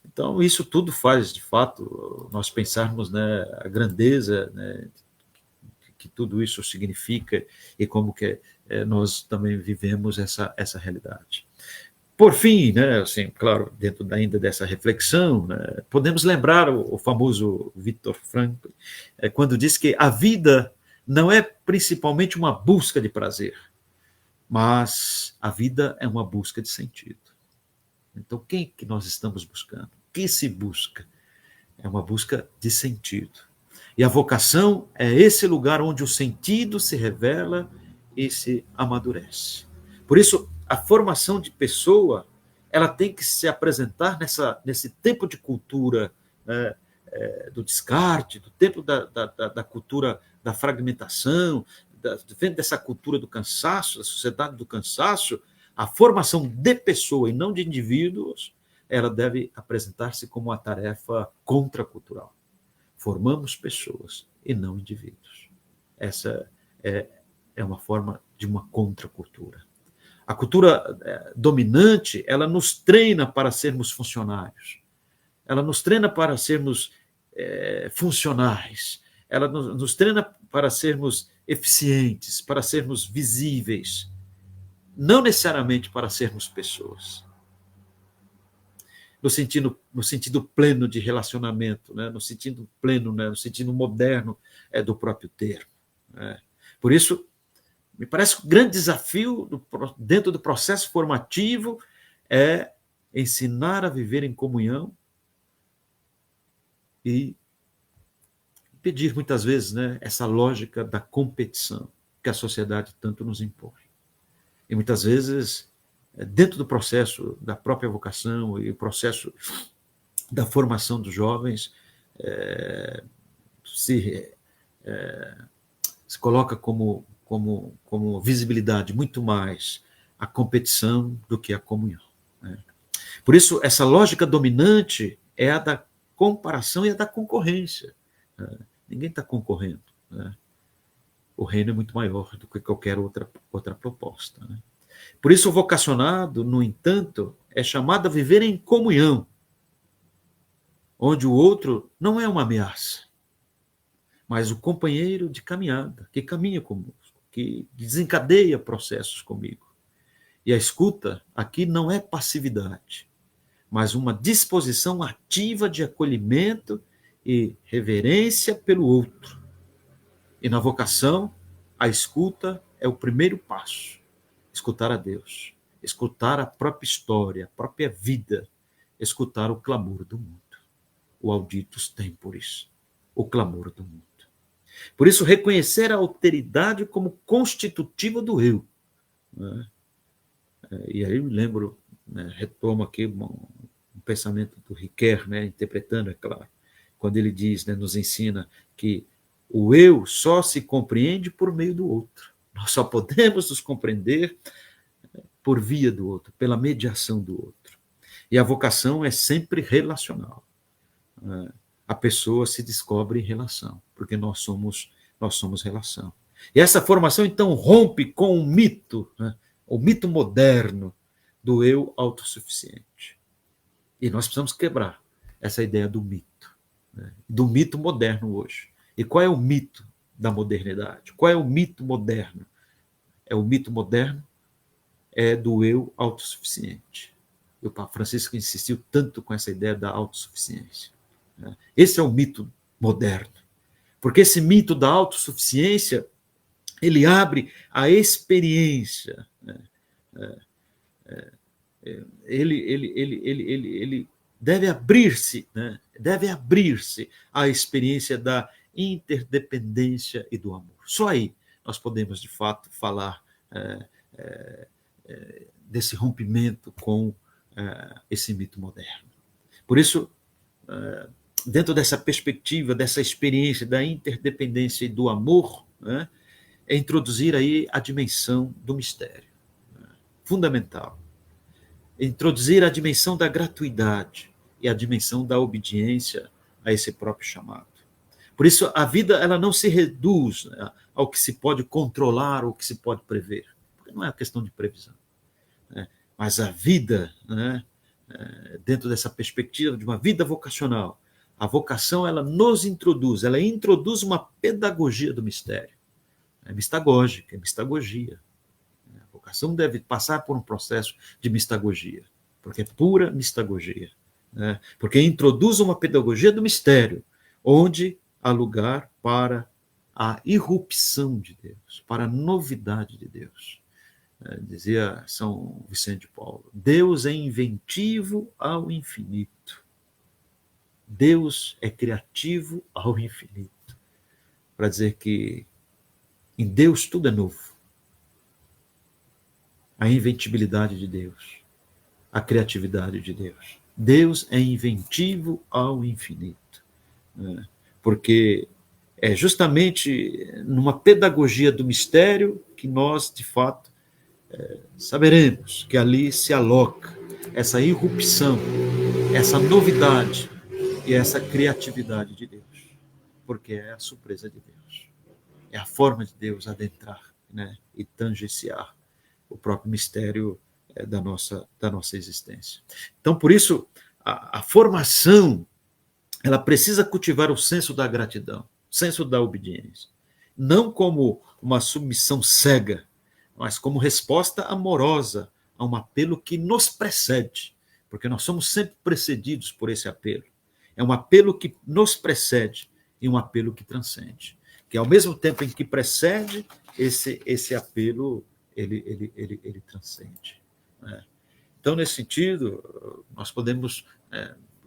Então, isso tudo faz, de fato, nós pensarmos, né, a grandeza, né, que tudo isso significa e como que nós também vivemos essa realidade. Por fim, né, assim, claro, dentro ainda dessa reflexão, né, podemos lembrar o famoso Viktor Frankl, quando diz que a vida não é principalmente uma busca de prazer, mas a vida é uma busca de sentido. Então, quem que nós estamos buscando? O que se busca? É uma busca de sentido. E a vocação é esse lugar onde o sentido se revela e se amadurece. Por isso, a formação de pessoa, ela tem que se apresentar nesse tempo de cultura, né, do descarte, do tempo da cultura da fragmentação, dessa cultura do cansaço, da sociedade do cansaço. A formação de pessoa e não de indivíduos, ela deve apresentar-se como uma tarefa contracultural. Formamos pessoas e não indivíduos. Essa é uma forma de uma contracultura. A cultura dominante, ela nos treina para sermos funcionários. Ela nos treina para sermos funcionais. Ela nos treina para sermos eficientes, para sermos visíveis. Não necessariamente para sermos pessoas. no sentido pleno de relacionamento, né? No sentido pleno, né? No sentido moderno do próprio termo. Né? Por isso, me parece que o grande desafio dentro do processo formativo é ensinar a viver em comunhão e pedir muitas vezes, né, essa lógica da competição que a sociedade tanto nos impõe. E muitas vezes, dentro do processo da própria vocação e o processo da formação dos jovens, se coloca como visibilidade muito mais a competição do que a comunhão. Né? Por isso, essa lógica dominante é a da comparação e a da concorrência. Né? Ninguém está concorrendo. Né? O reino é muito maior do que qualquer outra proposta. Né? Por isso, o vocacionado, no entanto, é chamado a viver em comunhão, onde o outro não é uma ameaça, mas o companheiro de caminhada, que caminha conosco, que desencadeia processos comigo. E a escuta aqui não é passividade, mas uma disposição ativa de acolhimento e reverência pelo outro. E na vocação, a escuta é o primeiro passo. Escutar a Deus, escutar a própria história, a própria vida, escutar o clamor do mundo. O auditus temporis, o clamor do mundo. Por isso, reconhecer a alteridade como constitutiva do eu. Né? E aí eu lembro, né, retomo aqui um pensamento do Ricoeur, né, interpretando, é claro, quando ele diz, né, nos ensina que o eu só se compreende por meio do outro. Nós só podemos nos compreender por via do outro, pela mediação do outro. E a vocação é sempre relacional. A pessoa se descobre em relação, porque nós somos relação. E essa formação, então, rompe com o mito moderno do eu autossuficiente. E nós precisamos quebrar essa ideia do mito, né? Do mito moderno hoje. E qual é o mito da modernidade? Qual é o mito moderno? O mito moderno é do eu autossuficiente. E o Papa Francisco insistiu tanto com essa ideia da autossuficiência. Esse é o mito moderno. Porque esse mito da autossuficiência, ele abre a experiência. Ele deve abrir-se, né? Deve abrir-se à experiência da interdependência e do amor. Só aí nós podemos, de fato, falar desse rompimento com esse mito moderno. Por isso, dentro dessa perspectiva, dessa experiência da interdependência e do amor, né, é introduzir aí a dimensão do mistério, né, fundamental. Introduzir a dimensão da gratuidade e a dimensão da obediência a esse próprio chamado. Por isso, a vida ela não se reduz, né, ao que se pode controlar ou que se pode prever, porque não é uma questão de previsão. Né, mas a vida, né, dentro dessa perspectiva de uma vida vocacional, a vocação ela nos introduz, ela introduz uma pedagogia do mistério. É mistagógica, é mistagogia. A vocação deve passar por um processo de mistagogia, porque é pura mistagogia. Né? Porque introduz uma pedagogia do mistério, onde há lugar para a irrupção de Deus, para a novidade de Deus. Dizia São Vicente de Paulo, Deus é inventivo ao infinito. Deus é criativo ao infinito. Para dizer que em Deus tudo é novo. A inventibilidade de Deus, a criatividade de Deus. Deus é inventivo ao infinito. Né? Porque é justamente numa pedagogia do mistério que nós, de fato, saberemos que ali se aloca essa irrupção, essa novidade e essa criatividade de Deus. Porque é a surpresa de Deus. É a forma de Deus adentrar, né, e tangenciar o próprio mistério da nossa existência. Então, por isso, a formação ela precisa cultivar o senso da gratidão, o senso da obediência. Não como uma submissão cega, mas como resposta amorosa a um apelo que nos precede. porque nós somos sempre precedidos por esse apelo. É um apelo que nos precede e um apelo que transcende. Que ao mesmo tempo em que precede, esse apelo, ele transcende. Né? Então, nesse sentido, nós podemos,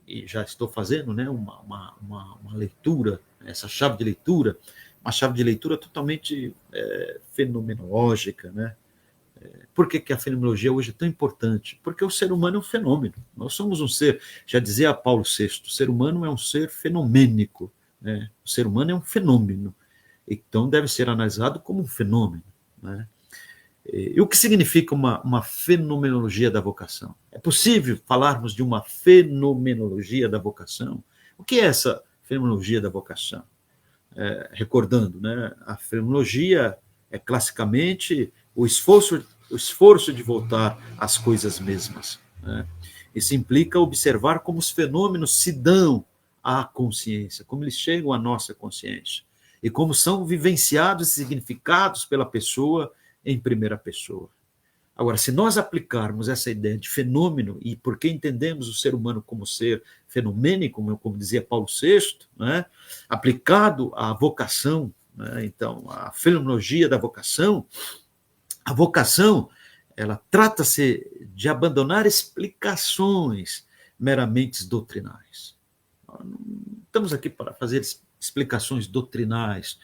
e já estou fazendo, né, uma leitura, essa chave de leitura, uma chave de leitura totalmente fenomenológica, né? Por que a fenomenologia hoje é tão importante? Porque o ser humano é um fenômeno. Nós somos um ser, já dizia Paulo VI, o ser humano é um ser fenomênico. Né? O ser humano é um fenômeno. Então deve ser analisado como um fenômeno. Né? E o que significa uma fenomenologia da vocação? É possível falarmos de uma fenomenologia da vocação? O que é essa fenomenologia da vocação? Recordando, né? A fenomenologia é classicamente o esforço de voltar às coisas mesmas. Né? Isso implica observar como os fenômenos se dão à consciência, como eles chegam à nossa consciência, e como são vivenciados e significados pela pessoa em primeira pessoa. Agora, se nós aplicarmos essa ideia de fenômeno, e porque entendemos o ser humano como ser fenomênico, como dizia Paulo VI, né, aplicado à vocação, né, então, a fenomenologia da vocação, a vocação, ela trata-se de abandonar explicações meramente doutrinais. Não estamos aqui para fazer explicações doutrinais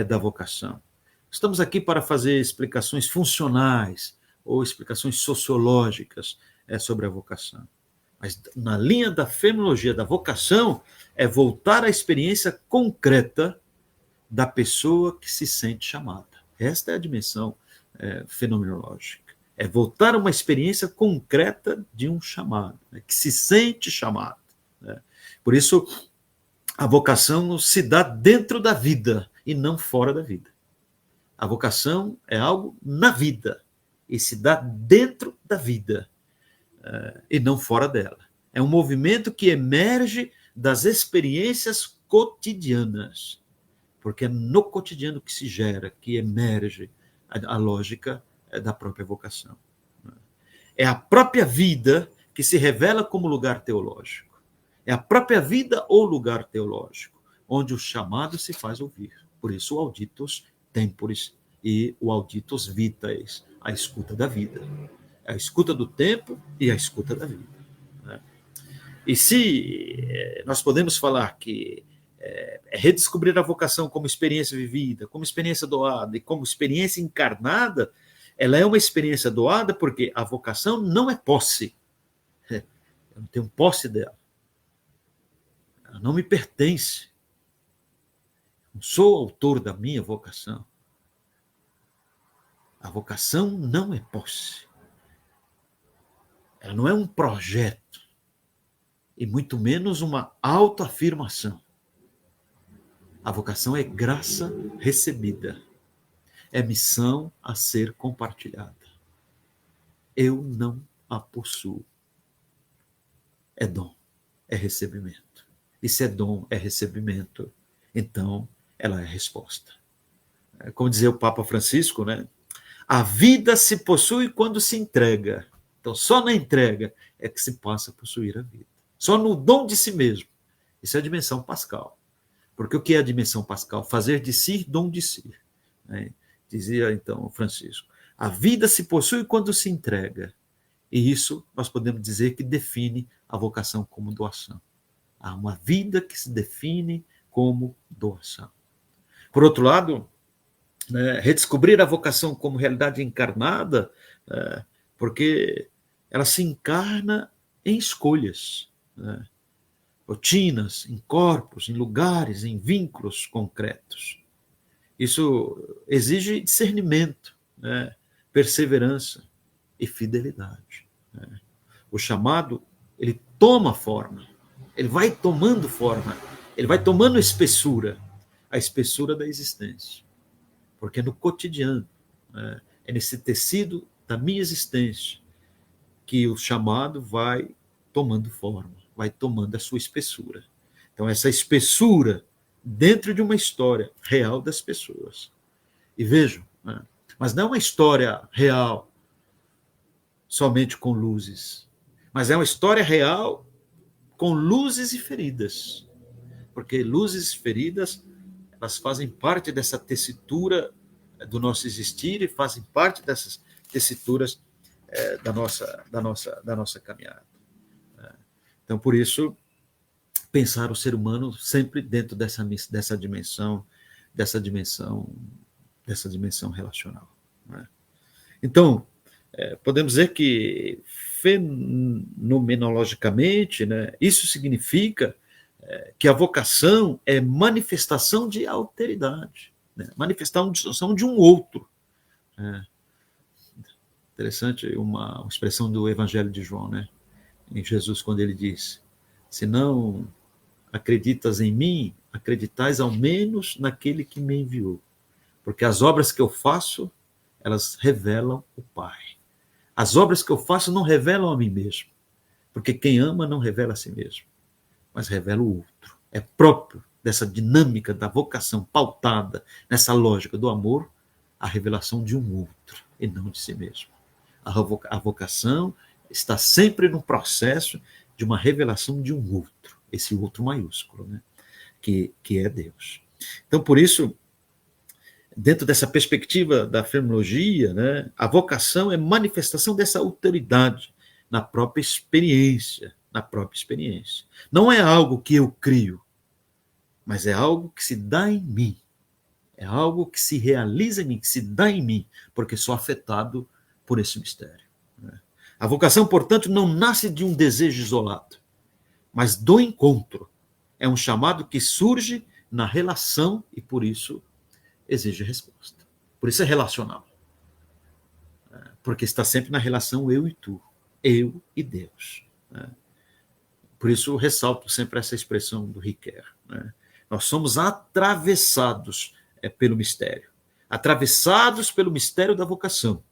da vocação. Estamos aqui para fazer explicações funcionais ou explicações sociológicas sobre a vocação. Mas na linha da fenomenologia da vocação é voltar à experiência concreta da pessoa que se sente chamada. Esta é a dimensão fenomenológica. É voltar a uma experiência concreta de um chamado, né, que se sente chamado. Né? Por isso, a vocação se dá dentro da vida e não fora da vida. A vocação é algo na vida e se dá dentro da vida e não fora dela. É um movimento que emerge das experiências cotidianas, porque é no cotidiano que se gera, que emerge a lógica da própria vocação. É a própria vida que se revela como lugar teológico. É a própria vida ou lugar teológico, onde o chamado se faz ouvir. Por isso o auditus temporis e o auditus vitae, a escuta da vida. A escuta do tempo e a escuta da vida. E se nós podemos falar que redescobrir a vocação como experiência vivida, como experiência doada e como experiência encarnada, ela é uma experiência doada porque a vocação não é posse. Eu não tenho posse dela. Ela não me pertence. Não sou autor da minha vocação. A vocação não é posse. Ela não é um projeto. E muito menos uma autoafirmação. A vocação é graça recebida. É missão a ser compartilhada. Eu não a possuo. É dom, é recebimento. E se é dom, é recebimento, então ela é resposta. Como dizia o Papa Francisco, né? A vida se possui quando se entrega. Então, só na entrega é que se passa a possuir a vida. Só no dom de si mesmo. Isso é a dimensão pascal. Porque o que é a dimensão pascal? Fazer de si dom de si. Né? Dizia, então, Francisco. A vida se possui quando se entrega. E isso nós podemos dizer que define a vocação como doação. Há uma vida que se define como doação. Por outro lado, né, redescobrir a vocação como realidade encarnada, porque ela se encarna em escolhas, né, rotinas, em corpos, em lugares, em vínculos concretos. Isso exige discernimento, né, perseverança e fidelidade. Né. O chamado, ele toma forma, ele vai tomando forma, ele vai tomando espessura, a espessura da existência. Porque é no cotidiano, né, é nesse tecido da minha existência que o chamado vai tomando forma, vai tomando a sua espessura. Então, essa espessura dentro de uma história real das pessoas. E vejam, né, mas não é uma história real somente com luzes, Mas é uma história real com luzes e feridas. Porque luzes e feridas, elas fazem parte dessa tessitura do nosso existir e fazem parte dessas tessituras da nossa caminhada. Então, por isso, pensar o ser humano sempre dentro dessa dimensão relacional. Né? Então, podemos dizer que fenomenologicamente, né, isso significa que a vocação é manifestação de alteridade, né, manifestação de um outro. Interessante uma expressão do Evangelho de João, né, em Jesus, quando ele diz: se não acreditas em mim, acreditais ao menos naquele que me enviou, porque as obras que eu faço, elas revelam o Pai. As obras que eu faço não revelam a mim mesmo, porque quem ama não revela a si mesmo, mas revela o outro. É próprio dessa dinâmica da vocação pautada nessa lógica do amor, a revelação de um outro e não de si mesmo. A vocação está sempre no processo de uma revelação de um outro, esse outro maiúsculo, né? que é Deus. Então, por isso, dentro dessa perspectiva da fenomenologia, né, a vocação é manifestação dessa autoridade na própria experiência, Não é algo que eu crio, mas é algo que se dá em mim. É algo que se realiza em mim, que se dá em mim, porque sou afetado por esse mistério. Né? A vocação, portanto, não nasce de um desejo isolado, mas do encontro. É um chamado que surge na relação e, por isso, exige resposta. Por isso é relacional. Porque está sempre na relação eu e tu, eu e Deus. Por isso eu ressalto sempre essa expressão do Ricoeur. Nós somos atravessados pelo mistério. Atravessados pelo mistério da vocação.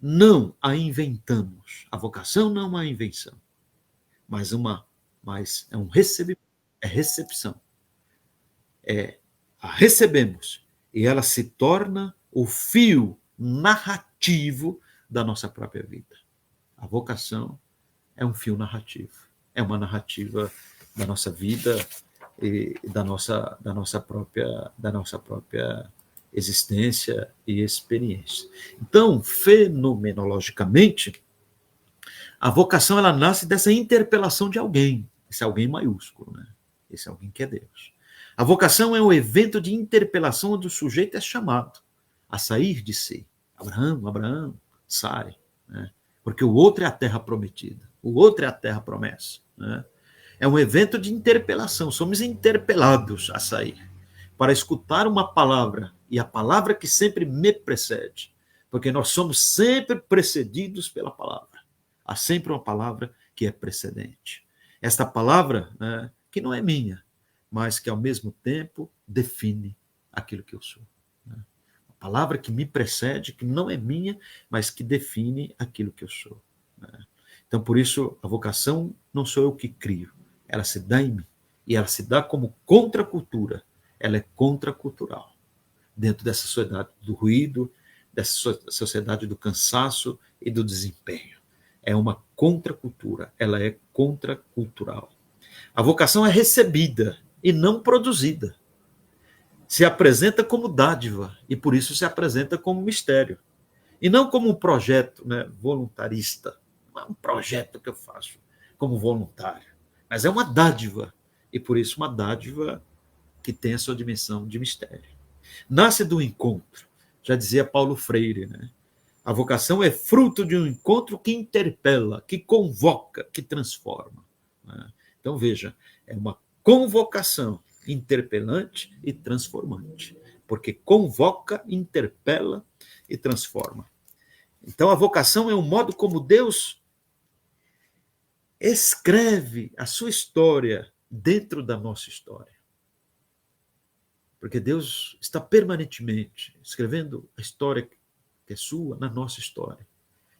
Não a inventamos. A vocação não é uma invenção, mas é um recebimento, é recepção. A recebemos e ela se torna o fio narrativo da nossa própria vida. A vocação é um fio narrativo, é uma narrativa da nossa vida e da nossa própria existência e experiência. Então, fenomenologicamente, a vocação ela nasce dessa interpelação de alguém, esse alguém maiúsculo, né? Esse alguém que é Deus. A vocação é um evento de interpelação onde o sujeito é chamado a sair de si. Abraão, sai. Né? Porque o outro é a terra prometida. O outro é a terra promessa. Né? É um evento de interpelação. Somos interpelados a sair para escutar uma palavra, e a palavra que sempre me precede. Porque nós somos sempre precedidos pela palavra. Há sempre uma palavra que é precedente. Esta palavra, né, que não é minha, mas que ao mesmo tempo define aquilo que eu sou. A palavra que me precede, que não é minha, mas que define aquilo que eu sou. Então, por isso, a vocação não sou eu que crio, ela se dá em mim, e ela se dá como contracultura, ela é contracultural, dentro dessa sociedade do ruído, dessa sociedade do cansaço e do desempenho. É uma contracultura, ela é contracultural. A vocação é recebida e não produzida. Se apresenta como dádiva e por isso se apresenta como mistério. E não como um projeto, né, voluntarista. Não é um projeto que eu faço como voluntário, mas é uma dádiva e por isso uma dádiva que tem a sua dimensão de mistério. Nasce do encontro, já dizia Paulo Freire, né? A vocação é fruto de um encontro que interpela, que convoca, que transforma. Né? Então, veja, é uma convocação interpelante e transformante, porque convoca, interpela e transforma. Então, a vocação é um modo como Deus escreve a sua história dentro da nossa história. Porque Deus está permanentemente escrevendo a história que é sua na nossa história.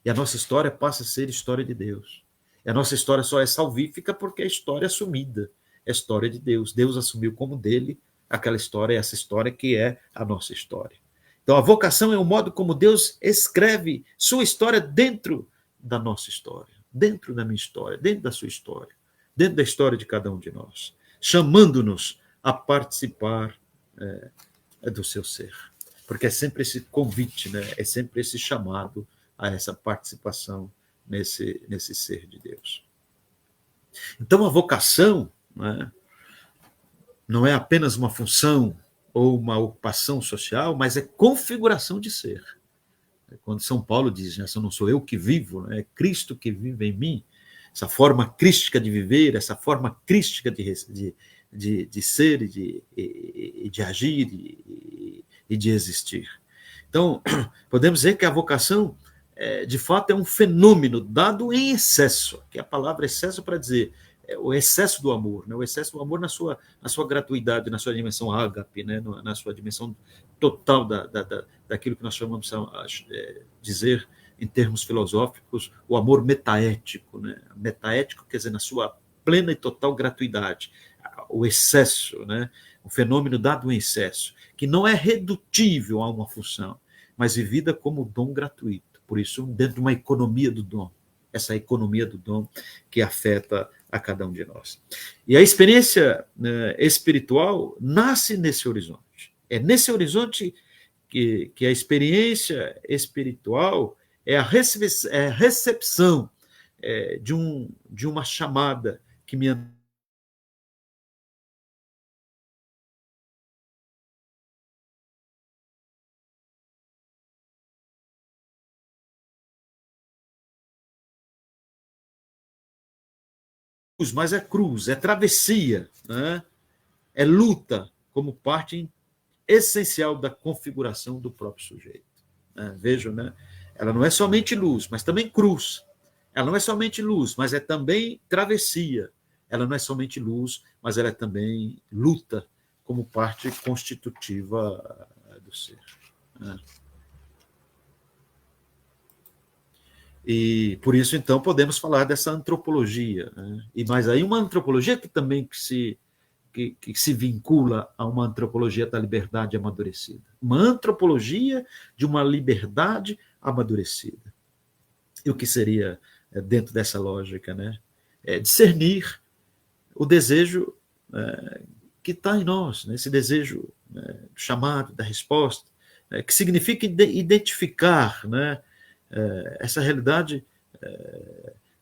E a nossa história passa a ser história de Deus. E a nossa história só é salvífica porque a história é assumida. É a história de Deus. Deus assumiu como dele aquela história, essa história que é a nossa história. Então a vocação é o modo como Deus escreve sua história dentro da nossa história. dentro da minha história, dentro da sua história, dentro da história de cada um de nós, chamando-nos a participar do seu ser. Porque é sempre esse convite, né? É sempre esse chamado a essa participação nesse ser de Deus. Então, a vocação, né, não é apenas uma função ou uma ocupação social, mas é configuração de ser. Quando São Paulo diz, né, não sou eu que vivo, né, é Cristo que vive em mim, essa forma crística de viver, essa forma crística de ser e de agir e de existir. Então, podemos dizer que a vocação, de fato, é um fenômeno dado em excesso, que é a palavra excesso para dizer o excesso do amor, né? O excesso do amor na sua gratuidade, na sua dimensão ágape, né? Na sua dimensão total daquilo que nós chamamos de dizer, em termos filosóficos, o amor metaético, né? Metaético quer dizer na sua plena e total gratuidade, o excesso, né? O fenômeno dado em excesso, que não é redutível a uma função, mas vivida como dom gratuito. Por isso, dentro de uma economia do dom, essa economia do dom que afeta a cada um de nós. E a experiência espiritual nasce nesse horizonte. É nesse horizonte que a experiência espiritual é a recepção de uma chamada que me mas é cruz, é travessia, né? É luta como parte essencial da configuração do próprio sujeito. Vejam, né? Ela não é somente luz, mas também cruz. Ela não é somente luz, mas é também travessia. Ela não é somente luz, mas ela é também luta como parte constitutiva do ser. Né? E por isso, então, podemos falar dessa antropologia. Né? E mais aí, uma antropologia que também se vincula a uma antropologia da liberdade amadurecida. Uma antropologia de uma liberdade amadurecida. E o que seria, dentro dessa lógica, né? Discernir o desejo que está em nós, né? Esse desejo do chamado, da resposta, que significa identificar, né? Essa realidade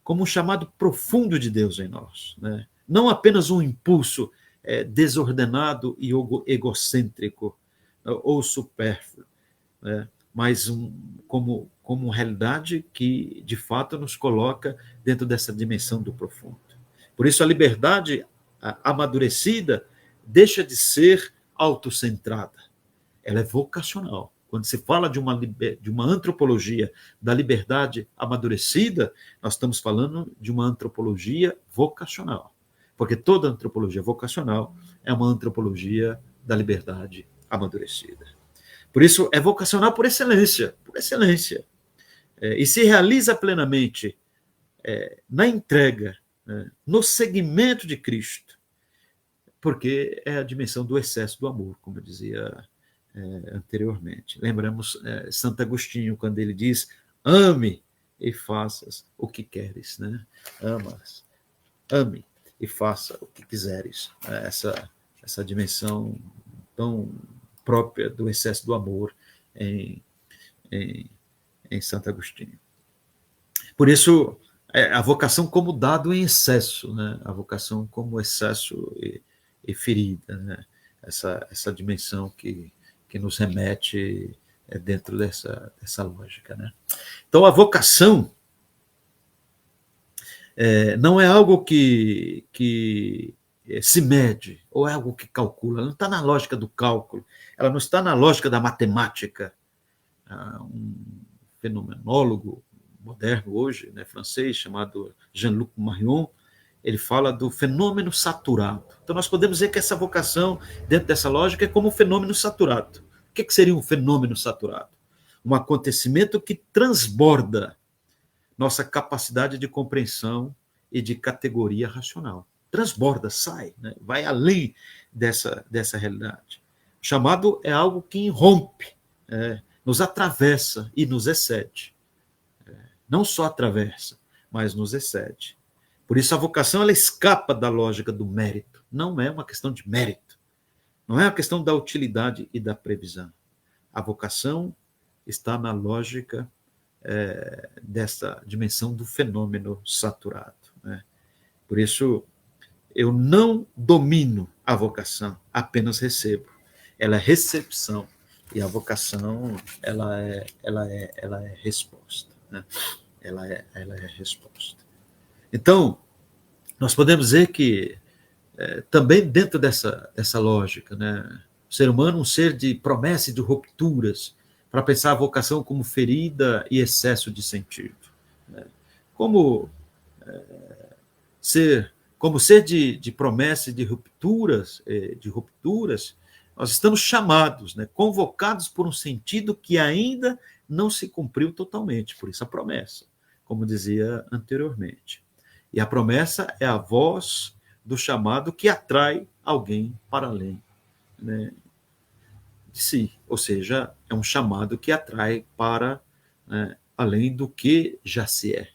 como um chamado profundo de Deus em nós, né? Não apenas um impulso desordenado e egocêntrico ou supérfluo, né? Mas como realidade que, de fato, nos coloca dentro dessa dimensão do profundo. Por isso, a liberdade amadurecida deixa de ser autocentrada, ela é vocacional. Quando se fala de uma antropologia da liberdade amadurecida, nós estamos falando de uma antropologia vocacional. Porque toda antropologia vocacional é uma antropologia da liberdade amadurecida. Por isso, é vocacional por excelência, por excelência. E se realiza plenamente na entrega, no seguimento de Cristo, porque é a dimensão do excesso do amor, como eu dizia anteriormente. Lembramos Santo Agostinho, quando ele diz: ame e faças o que queres, né? Ame e faça o que quiseres. Essa dimensão tão própria do excesso do amor em Santo Agostinho. Por isso, a vocação como dado em excesso, né? A vocação como excesso e ferida, né? Essa dimensão que nos remete dentro dessa lógica, né? Então, a vocação não é algo que se mede, ou é algo que calcula, ela não está na lógica do cálculo, ela não está na lógica da matemática. Um fenomenólogo moderno hoje, né, francês, chamado Jean-Luc Marion, ele fala do fenômeno saturado. Então, nós podemos dizer que essa vocação, dentro dessa lógica, é como um fenômeno saturado. O que seria um fenômeno saturado? Um acontecimento que transborda nossa capacidade de compreensão e de categoria racional. Transborda, sai, né? Vai além dessa realidade. O chamado é algo que irrompe, nos atravessa e nos excede. Não só atravessa, mas nos excede. Por isso a vocação ela escapa da lógica do mérito. Não é uma questão de mérito. Não é uma questão da utilidade e da previsão. A vocação está na lógica dessa dimensão do fenômeno saturado, né? Por isso, eu não domino a vocação, apenas recebo. Ela é recepção e a vocação ela é resposta, né? Ela é resposta. Então, nós podemos dizer que também dentro dessa lógica, né? O ser humano é um ser de promessa e de rupturas, para pensar a vocação como ferida e excesso de sentido, né? Como ser de promessa e de rupturas, nós estamos chamados, né? Convocados por um sentido que ainda não se cumpriu totalmente, por isso a promessa, como dizia anteriormente. E a promessa é a voz do chamado que atrai alguém para além, né, de si. Ou seja, é um chamado que atrai para, né, além do que já se é.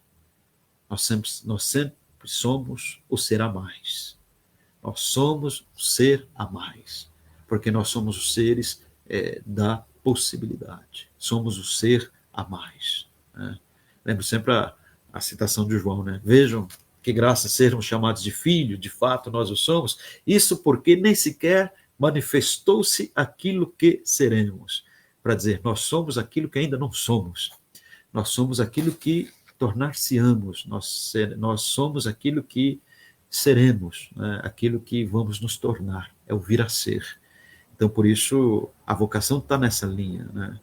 Nós sempre somos o ser a mais. Nós somos o ser a mais. Porque nós somos os seres da possibilidade. Somos o ser a mais, né? Lembro sempre a citação de João, né? Vejam que graça sermos chamados de filho, de fato nós o somos, isso porque nem sequer manifestou-se aquilo que seremos. Para dizer, nós somos aquilo que ainda não somos. Nós somos aquilo que tornar-se-amos. Nós somos aquilo que seremos, né? Aquilo que vamos nos tornar. É o vir a ser. Então, por isso, a vocação está nessa linha, né?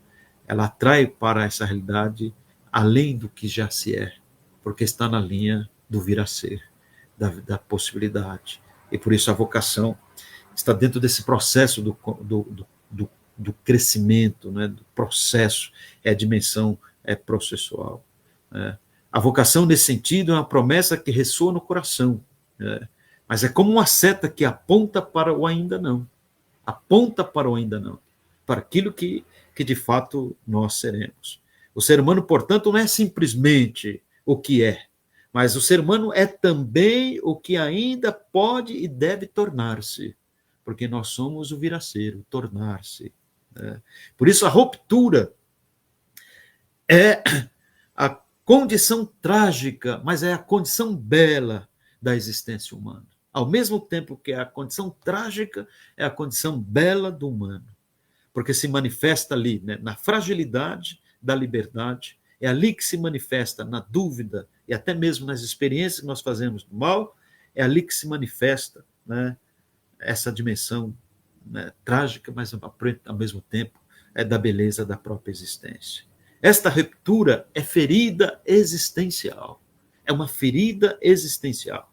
Ela atrai para essa realidade além do que já se é, porque está na linha do vir a ser, da possibilidade. E por isso a vocação está dentro desse processo do crescimento, né? Do processo, é a dimensão processual, né? A vocação, nesse sentido, é uma promessa que ressoa no coração, né? Mas é como uma seta que aponta para o ainda não. Aponta para o ainda não, para aquilo que de fato nós seremos. O ser humano, portanto, não é simplesmente o que é, mas o ser humano é também o que ainda pode e deve tornar-se, porque nós somos o vir a ser, o tornar-se, né? Por isso a ruptura é a condição trágica, mas é a condição bela da existência humana. Ao mesmo tempo que a condição trágica é a condição bela do humano, porque se manifesta ali, né, na fragilidade da liberdade, é ali que se manifesta na dúvida e até mesmo nas experiências que nós fazemos do mal, é ali que se manifesta, né, essa dimensão, né, trágica, mas ao mesmo tempo é da beleza da própria existência. Esta ruptura é ferida existencial, é uma ferida existencial,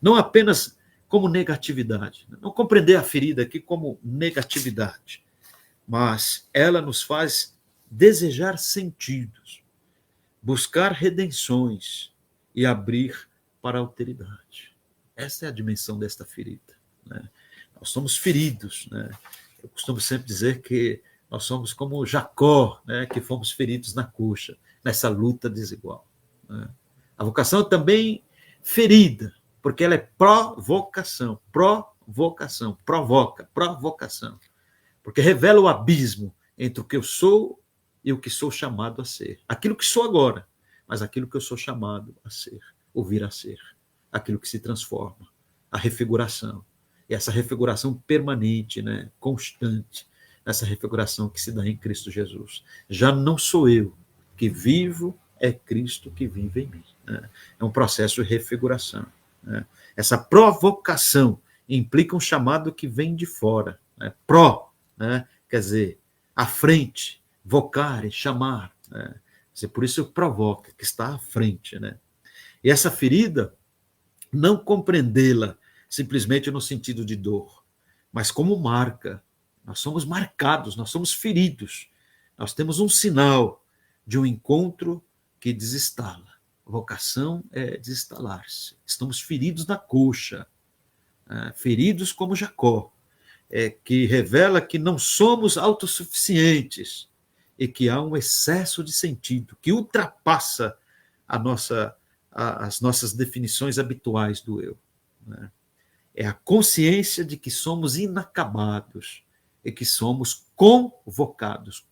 não apenas como negatividade. Não compreender a ferida aqui como negatividade, mas ela nos faz desejar sentidos, buscar redenções e abrir para a alteridade. Essa é a dimensão desta ferida, né? Nós somos feridos, né? Eu costumo sempre dizer que nós somos como Jacó, né? Que fomos feridos na coxa, nessa luta desigual, né? A vocação é também ferida, porque ela é provocação, provocação, porque revela o abismo entre o que eu sou e o que sou chamado a ser. Aquilo que sou agora, mas aquilo que eu sou chamado a ser, ou vir a ser. Aquilo que se transforma, a refiguração. E essa refiguração permanente, né, constante, essa refiguração que se dá em Cristo Jesus. Já não sou eu que vivo, é Cristo que vive em mim, né? É um processo de refiguração, né? Essa provocação implica um chamado que vem de fora, né? Né? Quer dizer, à frente, vocare, chamar, né? Por isso provoca, que está à frente, né? E essa ferida, não compreendê-la simplesmente no sentido de dor, mas como marca. Nós somos marcados, nós somos feridos, nós temos um sinal de um encontro que desestala. A vocação é desinstalar-se. Estamos feridos na coxa, feridos como Jacó, que revela que não somos autossuficientes e que há um excesso de sentido que ultrapassa a nossa as nossas definições habituais do eu, né? É a consciência de que somos inacabados e que somos convocados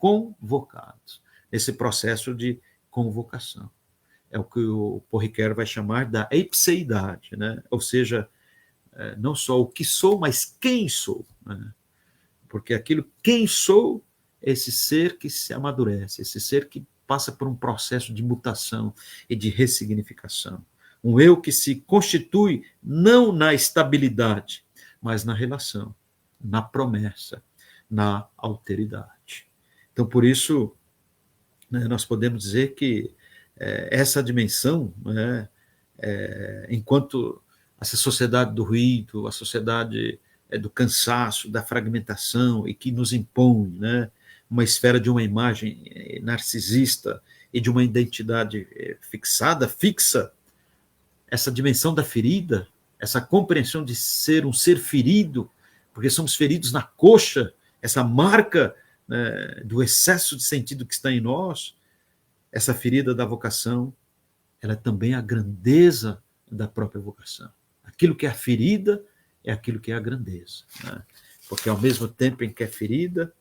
nesse processo de convocação. É o que o Paul Ricoeur vai chamar da ipseidade, né? Ou seja, não só o que sou, mas quem sou, né? Porque quem sou, é esse ser que se amadurece, esse ser que passa por um processo de mutação e de ressignificação. Um eu que se constitui não na estabilidade, mas na relação, na promessa, na alteridade. Então, por isso, né, nós podemos dizer que essa dimensão, né, enquanto essa sociedade do ruído, a sociedade do cansaço, da fragmentação, e que nos impõe, né, uma esfera de uma imagem narcisista e de uma identidade fixa, essa dimensão da ferida, essa compreensão de ser um ser ferido, porque somos feridos na coxa, essa marca, né, do excesso de sentido que está em nós, essa ferida da vocação, ela é também a grandeza da própria vocação. Aquilo que é a ferida é aquilo que é a grandeza, né? Porque ao mesmo tempo em que é ferida,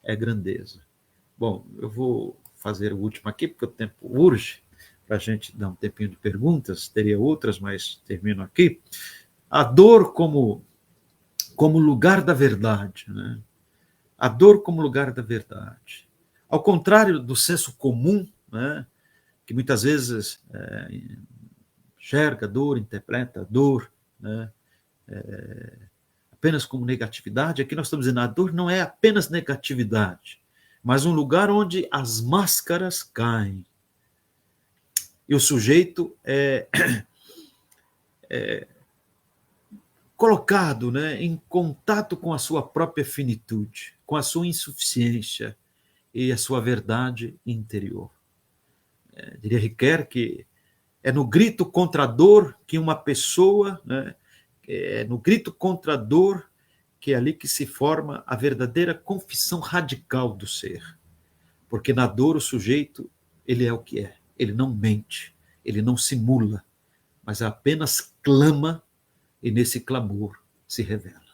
é grandeza. Bom, eu vou fazer o último aqui, porque o tempo urge, para a gente dar um tempinho de perguntas, teria outras, mas termino aqui. A dor como lugar da verdade, né? A dor como lugar da verdade. Ao contrário do senso comum, né, que muitas vezes enxerga a dor, interpreta a dor, né, apenas como negatividade, aqui nós estamos dizendo, a dor não é apenas negatividade, mas um lugar onde as máscaras caem. E o sujeito é colocado, né, em contato com a sua própria finitude, com a sua insuficiência e a sua verdade interior. Diria Ricoeur que é no grito contra a dor que uma pessoa, né, é no grito contra a dor que é ali que se forma a verdadeira confissão radical do ser. Porque na dor o sujeito, ele é o que é. Ele não mente, ele não simula, mas apenas clama e nesse clamor se revela.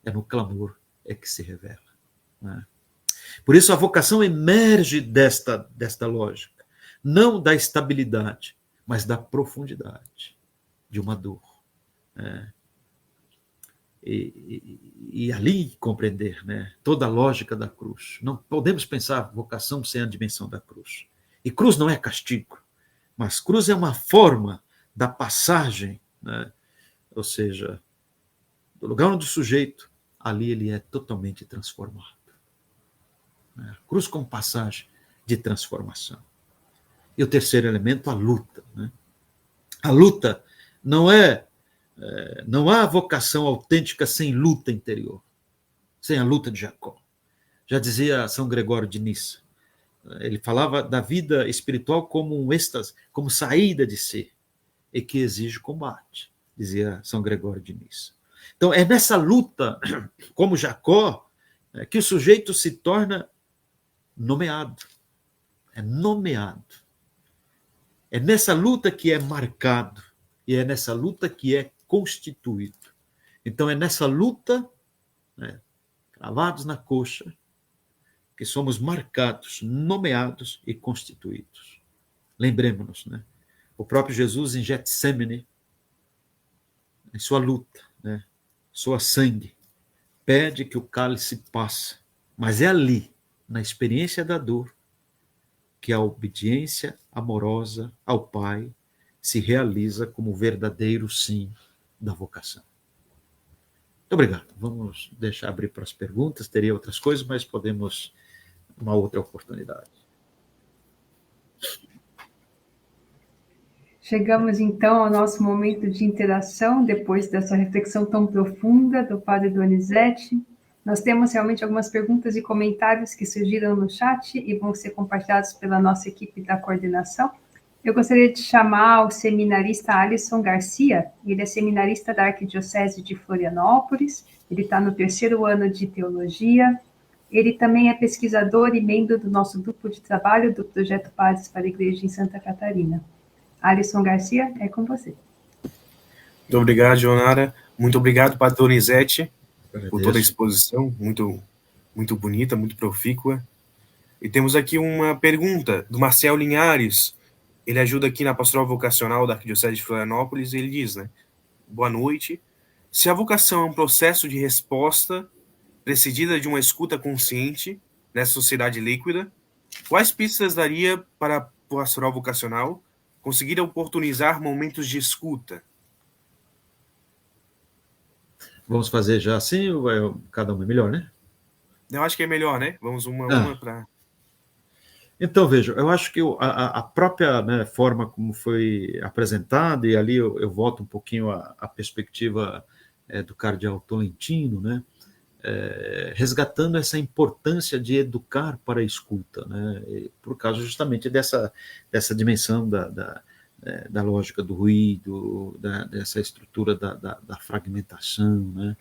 É no clamor que se revela, né? Por isso a vocação emerge desta lógica, não da estabilidade, mas da profundidade de uma dor, né? E ali compreender, né, toda a lógica da cruz. Não podemos pensar vocação sem a dimensão da cruz. E cruz não é castigo, mas cruz é uma forma da passagem, né? Ou seja, do lugar onde o sujeito, ali ele é totalmente transformado. Cruz como passagem de transformação. E o terceiro elemento, a luta, né? A luta não há vocação autêntica sem luta interior, sem a luta de Jacó. Já dizia São Gregório de Nissa, ele falava da vida espiritual como um êxtase, como saída de si, e que exige combate, dizia São Gregório de Nissa. Então é nessa luta, como Jacó, que o sujeito se torna nomeado. É nomeado. É nessa luta que é marcado, e é nessa luta que é constituído. Então é nessa luta, né, cravados na coxa, que somos marcados, nomeados e constituídos. Lembremos-nos, né? O próprio Jesus em Getsêmani, em sua luta, né, sua sangue, pede que o cálice passe, mas é ali, na experiência da dor, que a obediência amorosa ao Pai se realiza como o verdadeiro sim da vocação. Muito obrigado. Vamos deixar abrir para as perguntas. Teria outras coisas, mas podemos uma outra oportunidade. Chegamos, então, ao nosso momento de interação, depois dessa reflexão tão profunda do Padre Donizete. Nós temos realmente algumas perguntas e comentários que surgiram no chat e vão ser compartilhados pela nossa equipe da coordenação. Eu gostaria de chamar o seminarista Alisson Garcia. Ele é seminarista da Arquidiocese de Florianópolis, ele está no 3º ano de Teologia, ele também é pesquisador e membro do nosso grupo de trabalho do Projeto Padres para a Igreja em Santa Catarina. Alisson Garcia, é com você. Muito obrigado, Jonara. Muito obrigado, Padre Donizete, por toda a exposição, muito, muito bonita, muito profícua. E temos aqui uma pergunta do Marcel Linhares. Ele ajuda aqui na Pastoral Vocacional da Arquidiocese de Florianópolis, e ele diz, né? Boa noite. Se a vocação é um processo de resposta precedida de uma escuta consciente nessa sociedade líquida, quais pistas daria para a Pastoral Vocacional conseguir oportunizar momentos de escuta? Vamos fazer já assim ou vai cada um é melhor, né? Eu acho que é melhor, né? Vamos uma para... Então, veja, eu acho que a própria, né, forma como foi apresentada, e ali eu volto um pouquinho à perspectiva do cardeal Tolentino, né, resgatando essa importância de educar para a escuta, né, por causa justamente dessa dimensão da lógica do ruído, dessa estrutura da fragmentação, né,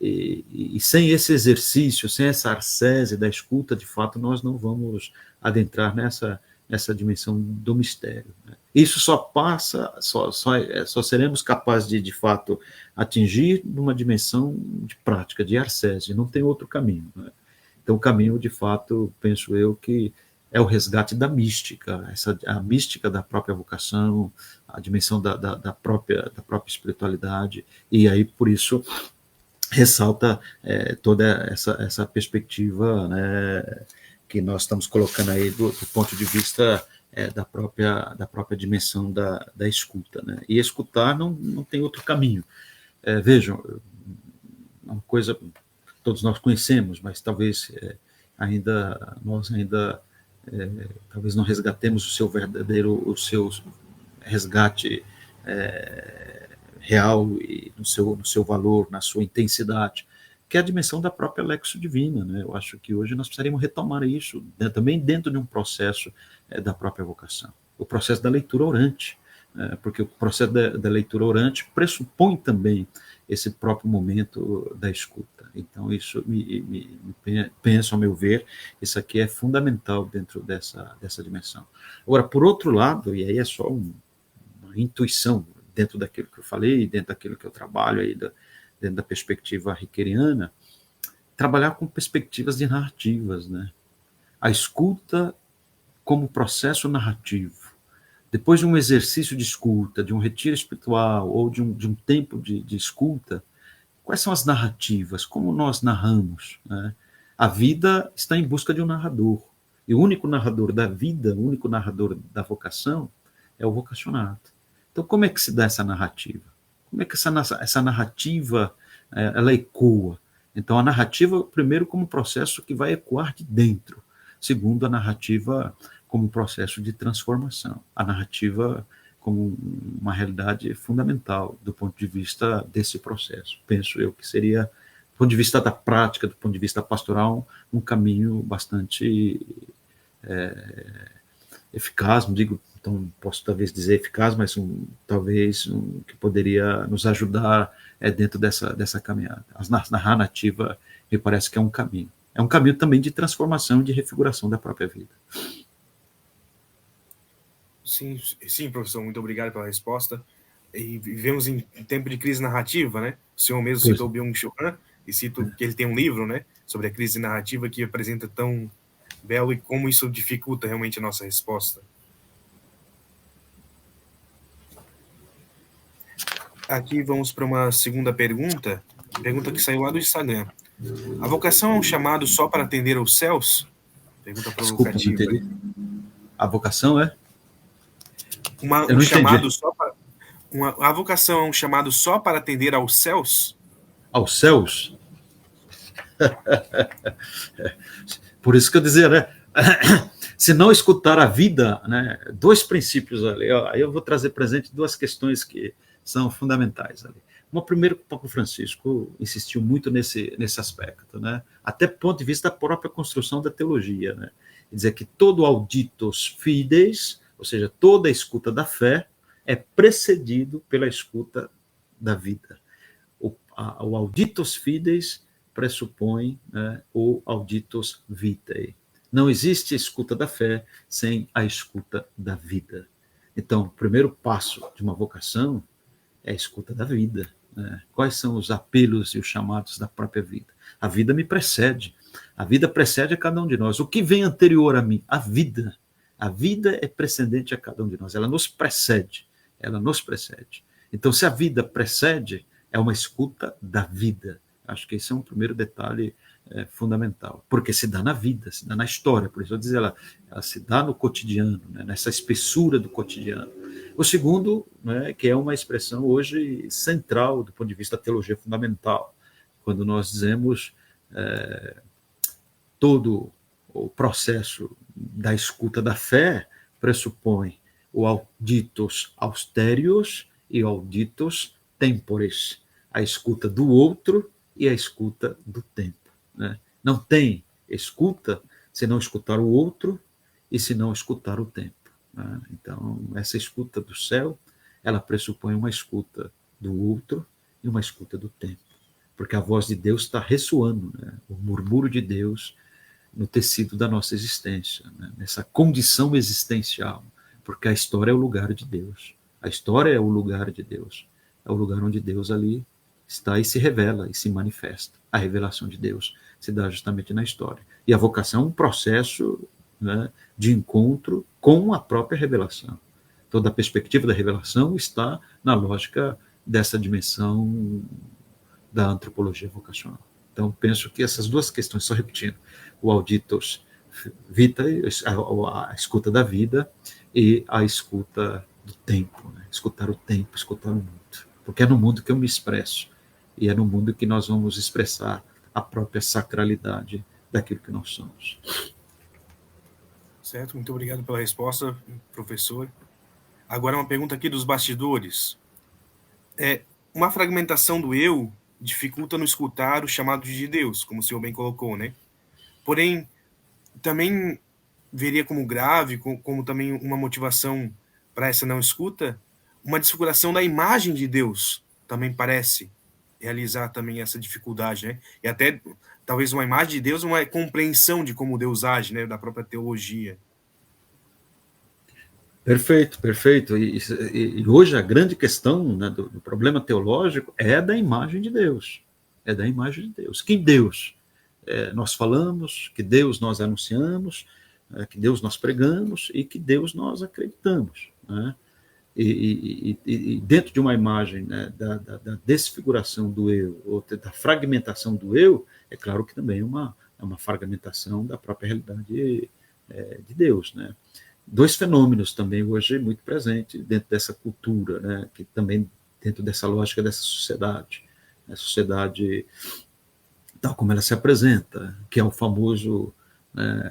e sem esse exercício, sem essa arcese da escuta, de fato, nós não vamos adentrar nessa dimensão do mistério, né? Isso só passa, só seremos capazes de fato, atingir numa dimensão de prática, de arcese, não tem outro caminho, né? Então, o caminho, de fato, penso eu, que é o resgate da mística, a mística da própria vocação, a dimensão da própria espiritualidade, e aí, por isso, ressalta toda essa perspectiva, né, que nós estamos colocando aí do ponto de vista da própria dimensão da escuta, né? E escutar não tem outro caminho. Vejam, uma coisa que todos nós conhecemos, mas talvez nós talvez não resgatemos o seu resgate real e no seu valor, na sua intensidade, que é a dimensão da própria Lexio Divina, né? Eu acho que hoje nós precisaríamos retomar isso, né, também dentro de um processo da própria vocação, o processo da leitura orante, porque o processo da leitura orante pressupõe também esse próprio momento da escuta. Então, isso penso, ao meu ver, isso aqui é fundamental dentro dessa dimensão. Agora, por outro lado, e aí é só uma intuição, dentro daquilo que eu falei, dentro daquilo que eu trabalho, aí dentro da perspectiva riqueriana, trabalhar com perspectivas de narrativas, né? A escuta como processo narrativo. Depois de um exercício de escuta, de um retiro espiritual, ou de um tempo de escuta, quais são as narrativas? Como nós narramos, né? A vida está em busca de um narrador. E o único narrador da vida, o único narrador da vocação, é o vocacionado. Então, como é que se dá essa narrativa? Como é que essa narrativa ela ecoa? Então, a narrativa, primeiro, como processo que vai ecoar de dentro. Segundo, a narrativa como processo de transformação. A narrativa como uma realidade fundamental do ponto de vista desse processo. Penso eu que seria, do ponto de vista da prática, do ponto de vista pastoral, um caminho bastante eficaz, não digo, então posso talvez dizer eficaz, mas talvez que poderia nos ajudar dentro dessa caminhada. A narrativa me parece que é um caminho. É um caminho também de transformação, de refiguração da própria vida. Sim, professor, muito obrigado pela resposta. E vivemos em tempo de crise narrativa, né? O senhor mesmo citou Byung-Chul Han, e cito que ele tem um livro, né, sobre a crise narrativa que apresenta tão belo e como isso dificulta realmente a nossa resposta. Aqui vamos para uma segunda pergunta que saiu lá do Instagram. A vocação é um chamado só para atender aos céus? Pergunta provocativa. Desculpa, a vocação é? Um chamado só para... a vocação é um chamado só para atender aos céus? Aos céus? Por isso que eu dizia, né? Se não escutar a vida, né? Dois princípios ali. Aí eu vou trazer presente duas questões que são fundamentais ali. Uma, primeiro, que o Papa Francisco insistiu muito nesse aspecto, né? Até do ponto de vista da própria construção da teologia, né? Dizer que todo auditus fides, ou seja, toda a escuta da fé, é precedido pela escuta da vida. O auditus fides pressupõe, né, o auditus vitae. Não existe escuta da fé sem a escuta da vida. Então, o primeiro passo de uma vocação é a escuta da vida, né? Quais são os apelos e os chamados da própria vida? A vida me precede. A vida precede a cada um de nós. O que vem anterior a mim? A vida. A vida é precedente a cada um de nós. Ela nos precede. Ela nos precede. Então, se a vida precede, é uma escuta da vida. Acho que esse é um primeiro detalhe fundamental. Porque se dá na vida, se dá na história. Por isso eu dizer, ela se dá no cotidiano, né, nessa espessura do cotidiano. O segundo, né, que é uma expressão hoje central do ponto de vista da teologia fundamental, quando nós dizemos todo o processo da escuta da fé pressupõe o auditus austerius e auditus temporis, a escuta do outro e a escuta do tempo, né? Não tem escuta se não escutar o outro e se não escutar o tempo, né? Então, essa escuta do céu, ela pressupõe uma escuta do outro e uma escuta do tempo, porque a voz de Deus está ressoando, né? O murmúrio de Deus no tecido da nossa existência, né? Nessa condição existencial, porque a história é o lugar de Deus. A história é o lugar de Deus. É o lugar onde Deus ali está e se revela e se manifesta. A revelação de Deus se dá justamente na história. E a vocação é um processo, né, de encontro com a própria revelação. Toda a perspectiva da revelação está na lógica dessa dimensão da antropologia vocacional. Então, penso que essas duas questões, só repetindo, o auditus vitae, a escuta da vida, e a escuta do tempo, né? Escutar o tempo, escutar o mundo. Porque é no mundo que eu me expresso, e é no mundo que nós vamos expressar a própria sacralidade daquilo que nós somos. Certo, muito obrigado pela resposta, professor. Agora uma pergunta aqui dos bastidores. Uma fragmentação do eu dificulta no escutar o chamado de Deus, como o senhor bem colocou, né? Porém, também veria como grave, como também uma motivação para essa não escuta, uma desfiguração da imagem de Deus, também parece realizar também essa dificuldade, né? E até, talvez, uma imagem de Deus, uma compreensão de como Deus age, né? Da própria teologia. Perfeito, perfeito. E hoje a grande questão, né, do problema teológico é da imagem de Deus. É da imagem de Deus. Que Deus nós falamos, que Deus nós anunciamos, que Deus nós pregamos e que Deus nós acreditamos, né? E dentro de uma imagem, né, da desfiguração do eu, ou da fragmentação do eu, é claro que também é uma fragmentação da própria realidade de Deus, né? Dois fenômenos também hoje muito presentes dentro dessa cultura, né, que também dentro dessa lógica dessa sociedade, a sociedade tal como ela se apresenta, que é o famoso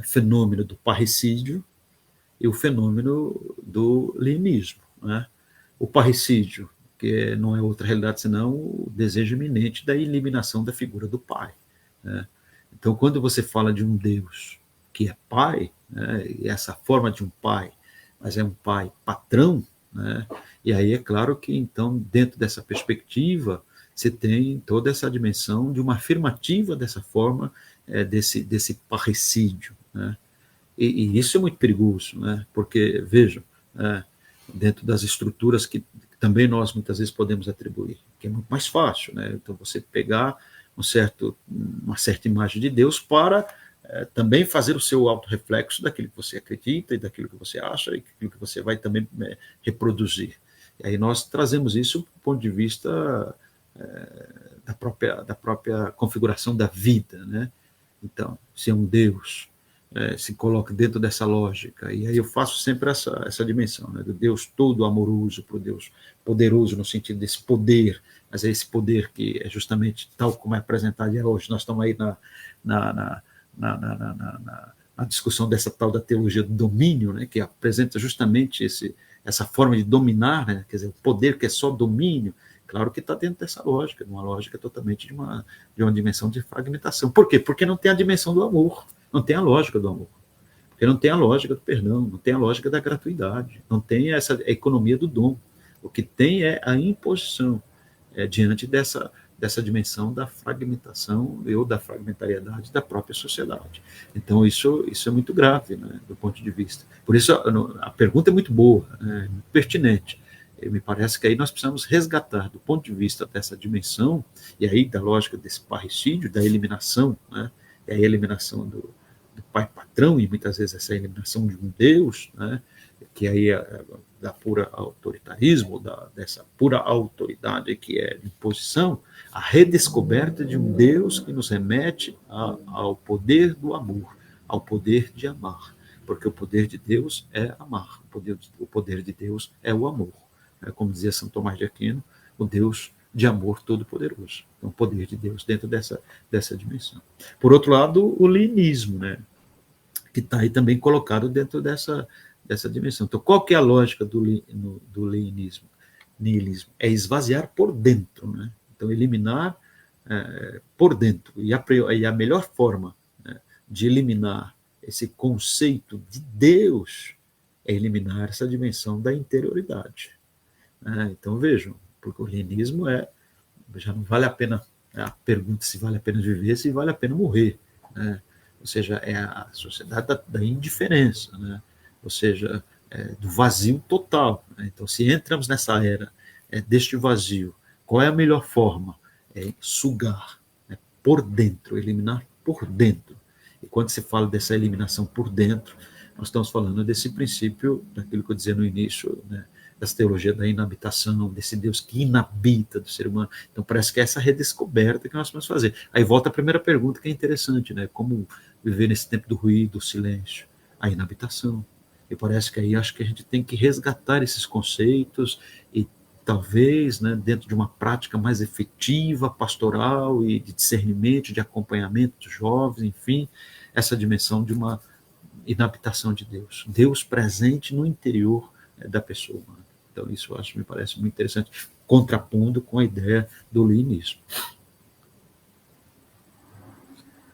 fenômeno do parricídio e o fenômeno do lienismo, né? O parricídio, que não é outra realidade senão o desejo iminente da eliminação da figura do pai, né? Então, quando você fala de um Deus que é pai, né, e essa forma de um pai, mas é um pai patrão, né, e aí é claro que, então, dentro dessa perspectiva, você tem toda essa dimensão de uma afirmativa dessa forma, desse parricídio, né? E isso é muito perigoso, né? Porque, vejam, dentro das estruturas que também nós muitas vezes podemos atribuir, que é muito mais fácil, né? Então, você pegar uma certa imagem de Deus para também fazer o seu autorreflexo daquilo que você acredita e daquilo que você acha e daquilo que você vai também reproduzir. E aí nós trazemos isso do ponto de vista da própria configuração da vida, né? Então, se é um Deus, se coloca dentro dessa lógica, e aí eu faço sempre essa dimensão, né, do Deus todo amoroso, para o Deus poderoso no sentido desse poder, mas é esse poder que é justamente tal como é apresentado hoje. Nós estamos aí na discussão dessa tal da teologia do domínio, né, que apresenta justamente essa forma de dominar, né, quer dizer, o poder que é só domínio. Claro que está dentro dessa lógica, de uma lógica totalmente de uma dimensão de fragmentação. Por quê? Porque não tem a dimensão do amor, não tem a lógica do amor, porque não tem a lógica do perdão, não tem a lógica da gratuidade, não tem essa economia do dom. O que tem é a imposição diante dessa dimensão da fragmentação ou da fragmentariedade da própria sociedade. Então, isso é muito grave, né, do ponto de vista. Por isso, a pergunta é muito boa, né, muito pertinente. Me parece que aí nós precisamos resgatar, do ponto de vista dessa dimensão, e aí da lógica desse parricídio, da eliminação, né, e a eliminação do pai patrão, e muitas vezes essa eliminação de um Deus, né, que aí da pura autoritarismo, dessa pura autoridade que é imposição, a redescoberta de um Deus que nos remete ao poder do amor, ao poder de amar, porque o poder de Deus é amar, o poder de Deus é o amor. Como dizia São Tomás de Aquino, o Deus de amor todo-poderoso. Então, o poder de Deus dentro dessa dimensão. Por outro lado, o linismo, né, que está aí também colocado dentro dessa dimensão. Então, qual que é a lógica do niilismo? É esvaziar por dentro, né? Então, eliminar por dentro. E a melhor forma, né, de eliminar esse conceito de Deus é eliminar essa dimensão da interioridade. Então, vejam, porque o niilismo já não vale a pena, a pergunta se vale a pena viver, se vale a pena morrer, né? Ou seja, é a sociedade da indiferença, né? Ou seja, do vazio total, né? Então, se entramos nessa era deste vazio, qual é a melhor forma? É sugar, né, por dentro, eliminar por dentro. E quando se fala dessa eliminação por dentro, nós estamos falando desse princípio, daquilo que eu dizia no início, né, dessa teologia da inabitação, desse Deus que inabita do ser humano. Então parece que é essa redescoberta que nós vamos fazer. Aí volta a primeira pergunta, que é interessante, né? Como viver nesse tempo do ruído, do silêncio, a inabitação. E parece que aí acho que a gente tem que resgatar esses conceitos e talvez, né, dentro de uma prática mais efetiva, pastoral e de discernimento, de acompanhamento dos jovens, enfim, essa dimensão de uma inabitação de Deus. Deus presente no interior da pessoa humana. Então, isso me parece muito interessante, contrapondo com a ideia do linismo.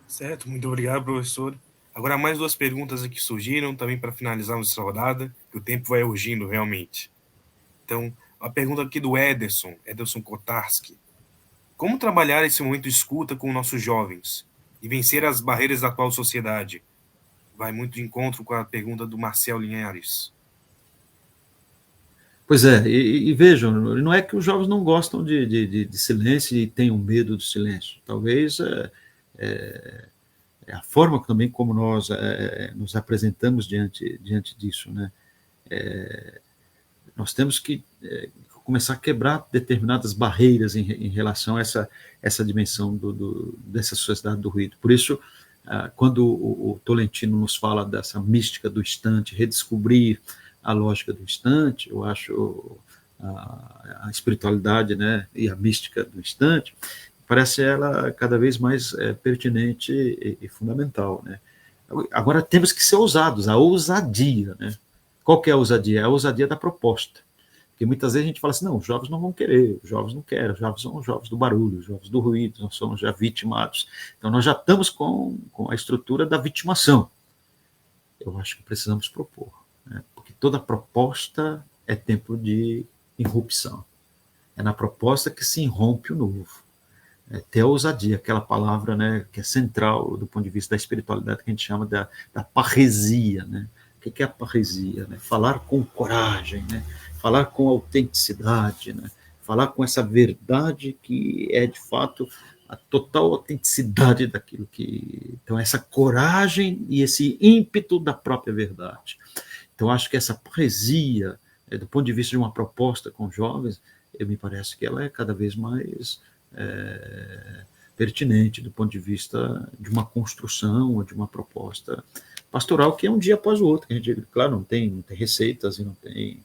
Certo, muito obrigado, professor. Agora, mais duas perguntas aqui surgiram, também para finalizarmos essa rodada, que o tempo vai urgindo realmente. Então, a pergunta aqui do Ederson Kotarski. Como trabalhar esse momento de escuta com nossos jovens e vencer as barreiras da atual sociedade? Vai muito de encontro com a pergunta do Marcel Linhares. Pois é, e vejam, não é que os jovens não gostam de silêncio e tenham medo do silêncio. Talvez é a forma também como nós nos apresentamos diante disso, né? Nós temos que começar a quebrar determinadas barreiras em relação a essa dimensão dessa sociedade do ruído. Por isso, quando o Tolentino nos fala dessa mística do instante, redescobrir a lógica do instante, eu acho a espiritualidade, né, e a mística do instante, parece ela cada vez mais pertinente e fundamental, né? Agora temos que ser ousados, a ousadia, né? Qual que é a ousadia? É a ousadia da proposta. Porque muitas vezes a gente fala assim, não, os jovens não vão querer, os jovens não querem, os jovens são os jovens do barulho, os jovens do ruído, nós somos já vitimados. Então nós já estamos com a estrutura da vitimação. Eu acho que precisamos propor, né? Porque toda proposta é tempo de irrupção. É na proposta que se irrompe o novo. Ter a ousadia, aquela palavra, né, que é central do ponto de vista da espiritualidade, que a gente chama da parresia, né? O que é a parresia? Né? Falar com coragem, né? Falar com autenticidade, né? Falar com essa verdade que é, de fato, a total autenticidade daquilo que... Então, essa coragem e esse ímpeto da própria verdade. Então, acho que essa parresia, do ponto de vista de uma proposta com jovens, me parece que ela é cada vez mais pertinente do ponto de vista de uma construção ou de uma proposta pastoral, que é um dia após o outro, que a gente, claro, não tem receitas e não tem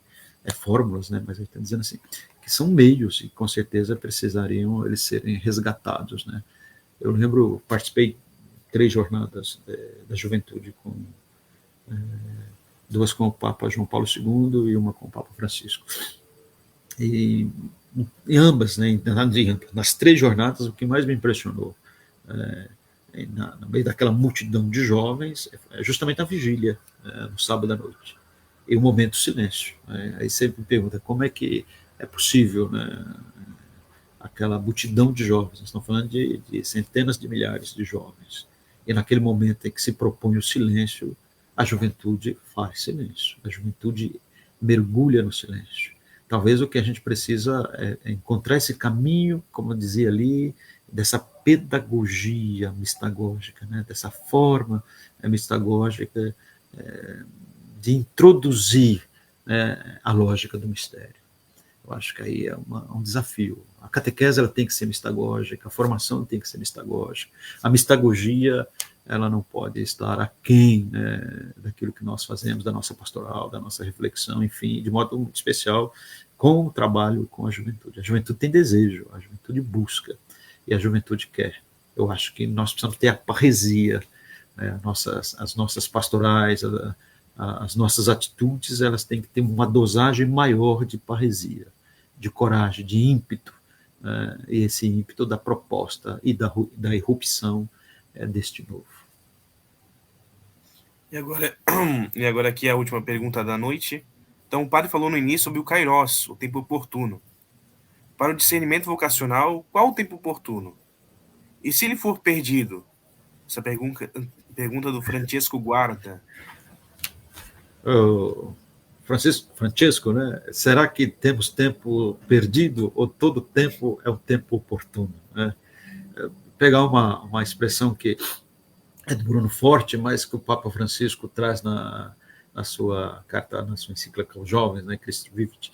fórmulas, né, mas a gente está dizendo assim, que são meios e com certeza precisariam eles serem resgatados, né. Eu lembro, participei 3 jornadas da juventude, duas com o Papa João Paulo II e uma com o Papa Francisco. E em ambas, né, nas 3 jornadas, o que mais me impressionou no meio daquela multidão de jovens é justamente a vigília, no sábado à noite, e o momento de silêncio. Aí você me pergunta como é que é possível, né, aquela multidão de jovens, nós estamos falando de centenas de milhares de jovens, e naquele momento em que se propõe o silêncio, a juventude faz silêncio, a juventude mergulha no silêncio. Talvez o que a gente precisa é encontrar esse caminho, como eu dizia ali, dessa pedagogia mistagógica, né? Dessa forma mistagógica de introduzir a lógica do mistério. Eu acho que aí é um desafio. A catequese ela tem que ser mistagógica, a formação tem que ser mistagógica. A mistagogia ela não pode estar aquém, né, daquilo que nós fazemos, da nossa pastoral, da nossa reflexão, enfim, de modo muito especial, com o trabalho com a juventude. A juventude tem desejo, a juventude busca, e a juventude quer. Eu acho que nós precisamos ter a parresia, né, as nossas pastorais, as nossas atitudes, elas têm que ter uma dosagem maior de parresia, de coragem, de ímpeto, né, e esse ímpeto da proposta e da irrupção deste novo. E agora aqui a última pergunta da noite. Então, o padre falou no início sobre o kairos, o tempo oportuno. Para o discernimento vocacional, qual o tempo oportuno? E se ele for perdido? Essa pergunta do Francesco Guarda. Francesco, né? Será que temos tempo perdido ou todo tempo é um tempo oportuno? Né? Pegar uma expressão que é do Bruno Forte, mas que o Papa Francisco traz na sua carta, na sua encíclica aos jovens, né, Christi Vivit,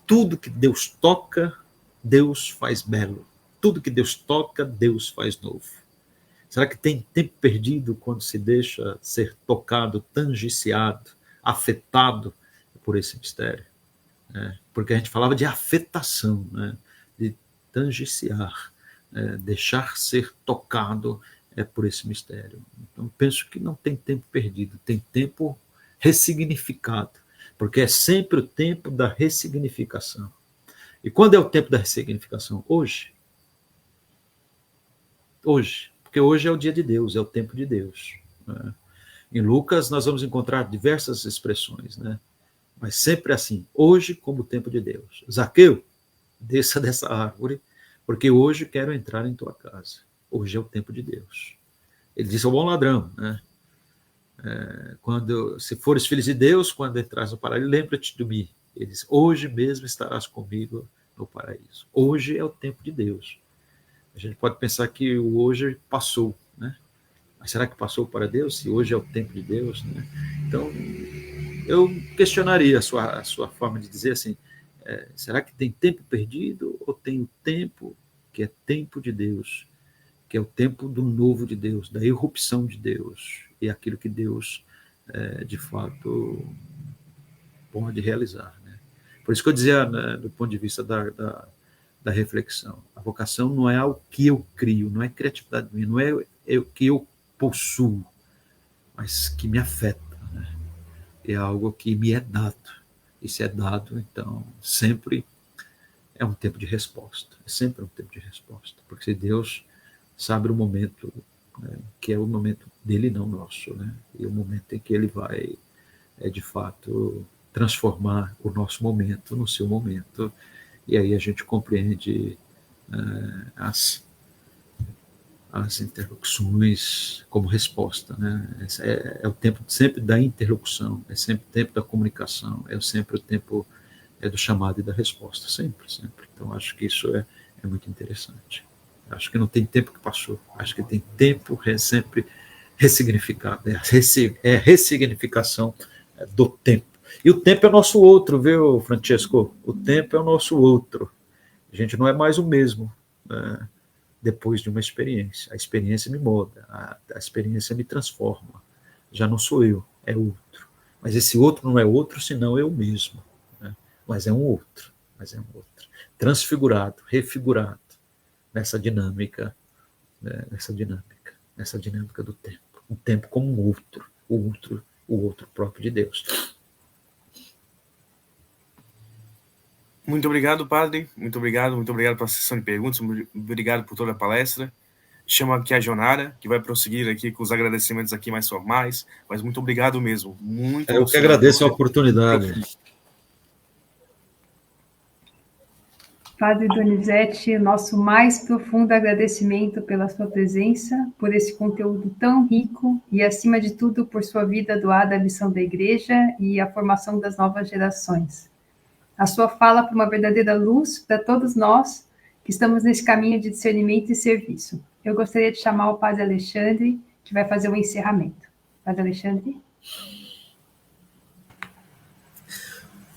tudo que Deus toca, Deus faz belo. Tudo que Deus toca, Deus faz novo. Será que tem tempo perdido quando se deixa ser tocado, tangiciado, afetado por esse mistério? Porque a gente falava de afetação, né, de tangiciar, deixar ser tocado por esse mistério. Então, penso que não tem tempo perdido, tem tempo ressignificado, porque é sempre o tempo da ressignificação. E quando é o tempo da ressignificação? Hoje. Hoje. Porque hoje é o dia de Deus, é o tempo de Deus. Né? Em Lucas nós vamos encontrar diversas expressões, né? Mas sempre assim, hoje como o tempo de Deus. Zaqueu, desça dessa árvore, porque hoje quero entrar em tua casa. Hoje é o tempo de Deus. Ele disse ao bom ladrão, né? Se fores filho de Deus, quando entrares no paraíso, lembra-te de mim. Ele disse, hoje mesmo estarás comigo no paraíso. Hoje é o tempo de Deus. A gente pode pensar que o hoje passou, né? Mas será que passou para Deus? Se hoje é o tempo de Deus, né? Então, eu questionaria a sua forma de dizer assim, será que tem tempo perdido ou tem o tempo que é tempo de Deus, que é o tempo do novo de Deus, da irrupção de Deus, e aquilo que Deus, de fato, pode realizar. Né? Por isso que eu dizia, né, do ponto de vista da reflexão, a vocação não é algo que eu crio, não é criatividade minha, não é o que eu possuo, mas que me afeta. Né? É algo que me é dado. E se é dado, então, sempre é um tempo de resposta. É sempre um tempo de resposta. Porque se Deus sabe o momento, né, que é o momento dele, não nosso, né? E o momento em que ele vai, de fato, transformar o nosso momento no seu momento. E aí a gente compreende as interlocuções como resposta. Né? É o tempo sempre da interlocução, é sempre o tempo da comunicação, é sempre o tempo do chamado e da resposta, sempre. Então, acho que isso é muito interessante. Acho que não tem tempo que passou, acho que tem tempo sempre ressignificado, é ressignificação do tempo. E o tempo é o nosso outro, viu, Francesco? O tempo é o nosso outro. A gente não é mais o mesmo, né? Depois de uma experiência. A experiência me molda, a experiência me transforma. Já não sou eu, é outro. Mas esse outro não é outro, senão eu mesmo. Né? Mas é um outro. Transfigurado, refigurado nessa dinâmica, né? nessa dinâmica do tempo. O tempo como um outro, o outro próprio de Deus. Muito obrigado, padre. Muito obrigado pela sessão de perguntas. Obrigado por toda a palestra. Chamo aqui a Jonara, que vai prosseguir aqui com os agradecimentos aqui mais formais, mas muito obrigado mesmo. Eu que agradeço a oportunidade. Padre Donizete, nosso mais profundo agradecimento pela sua presença, por esse conteúdo tão rico e, acima de tudo, por sua vida doada à missão da Igreja e à formação das novas gerações. A sua fala foi uma verdadeira luz para todos nós que estamos nesse caminho de discernimento e serviço. Eu gostaria de chamar o Padre Alexandre, que vai fazer o encerramento. Padre Alexandre?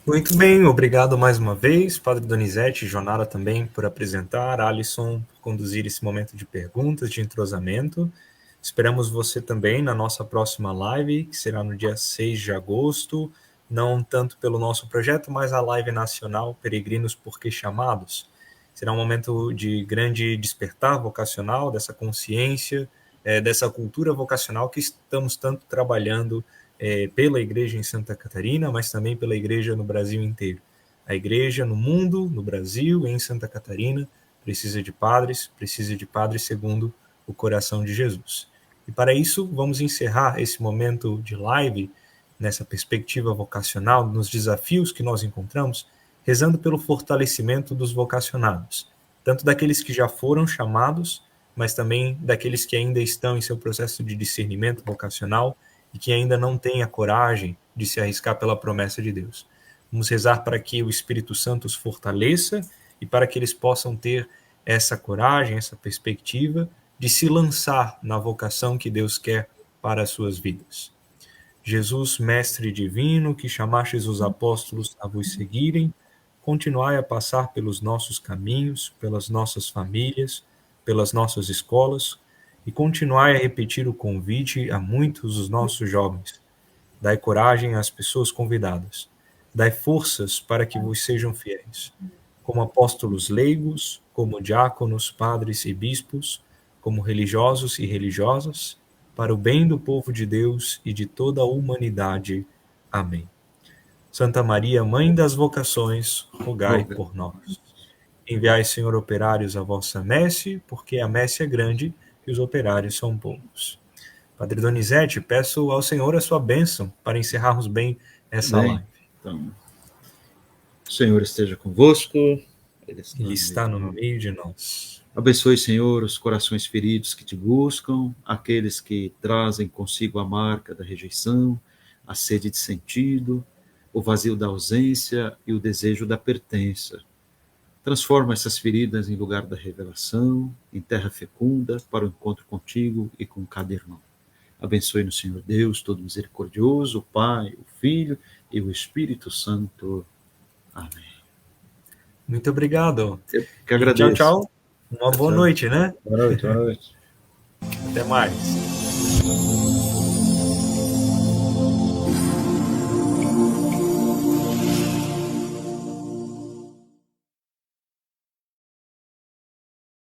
Muito bem, obrigado mais uma vez, Padre Donizete e Jonara também por apresentar, Alisson por conduzir esse momento de perguntas, de entrosamento. Esperamos você também na nossa próxima live, que será no dia 6 de agosto, não tanto pelo nosso projeto, mas a live nacional Peregrinos Porque Chamados. Será um momento de grande despertar vocacional, dessa consciência, dessa cultura vocacional que estamos tanto trabalhando pela Igreja em Santa Catarina, mas também pela Igreja no Brasil inteiro. A Igreja no mundo, no Brasil e em Santa Catarina precisa de padres segundo o coração de Jesus. E para isso, vamos encerrar esse momento de live, nessa perspectiva vocacional, nos desafios que nós encontramos, rezando pelo fortalecimento dos vocacionados, tanto daqueles que já foram chamados, mas também daqueles que ainda estão em seu processo de discernimento vocacional e que ainda não têm a coragem de se arriscar pela promessa de Deus. Vamos rezar para que o Espírito Santo os fortaleça e para que eles possam ter essa coragem, essa perspectiva de se lançar na vocação que Deus quer para as suas vidas. Jesus, Mestre Divino, que chamastes os apóstolos a vos seguirem, continuai a passar pelos nossos caminhos, pelas nossas famílias, pelas nossas escolas, e continuai a repetir o convite a muitos dos nossos jovens. Dai coragem às pessoas convidadas. Dai forças para que vos sejam fiéis. Como apóstolos leigos, como diáconos, padres e bispos, como religiosos e religiosas, para o bem do povo de Deus e de toda a humanidade. Amém. Santa Maria, Mãe das vocações, rogai por nós. Enviai, Senhor, operários à vossa messe, porque a messe é grande e os operários são poucos. Padre Donizete, peço ao Senhor a sua bênção para encerrarmos bem essa live. Então, o Senhor esteja convosco. Ele está no meio de nós. Abençoe, Senhor, os corações feridos que te buscam, aqueles que trazem consigo a marca da rejeição, a sede de sentido, o vazio da ausência e o desejo da pertença. Transforma essas feridas em lugar da revelação, em terra fecunda, para o encontro contigo e com cada irmão. Abençoe-nos, Senhor Deus, todo misericordioso, o Pai, o Filho e o Espírito Santo. Amém. Muito obrigado. Eu que agradeço. Tchau, tchau. Uma boa noite, né? Boa noite, boa noite. Até mais.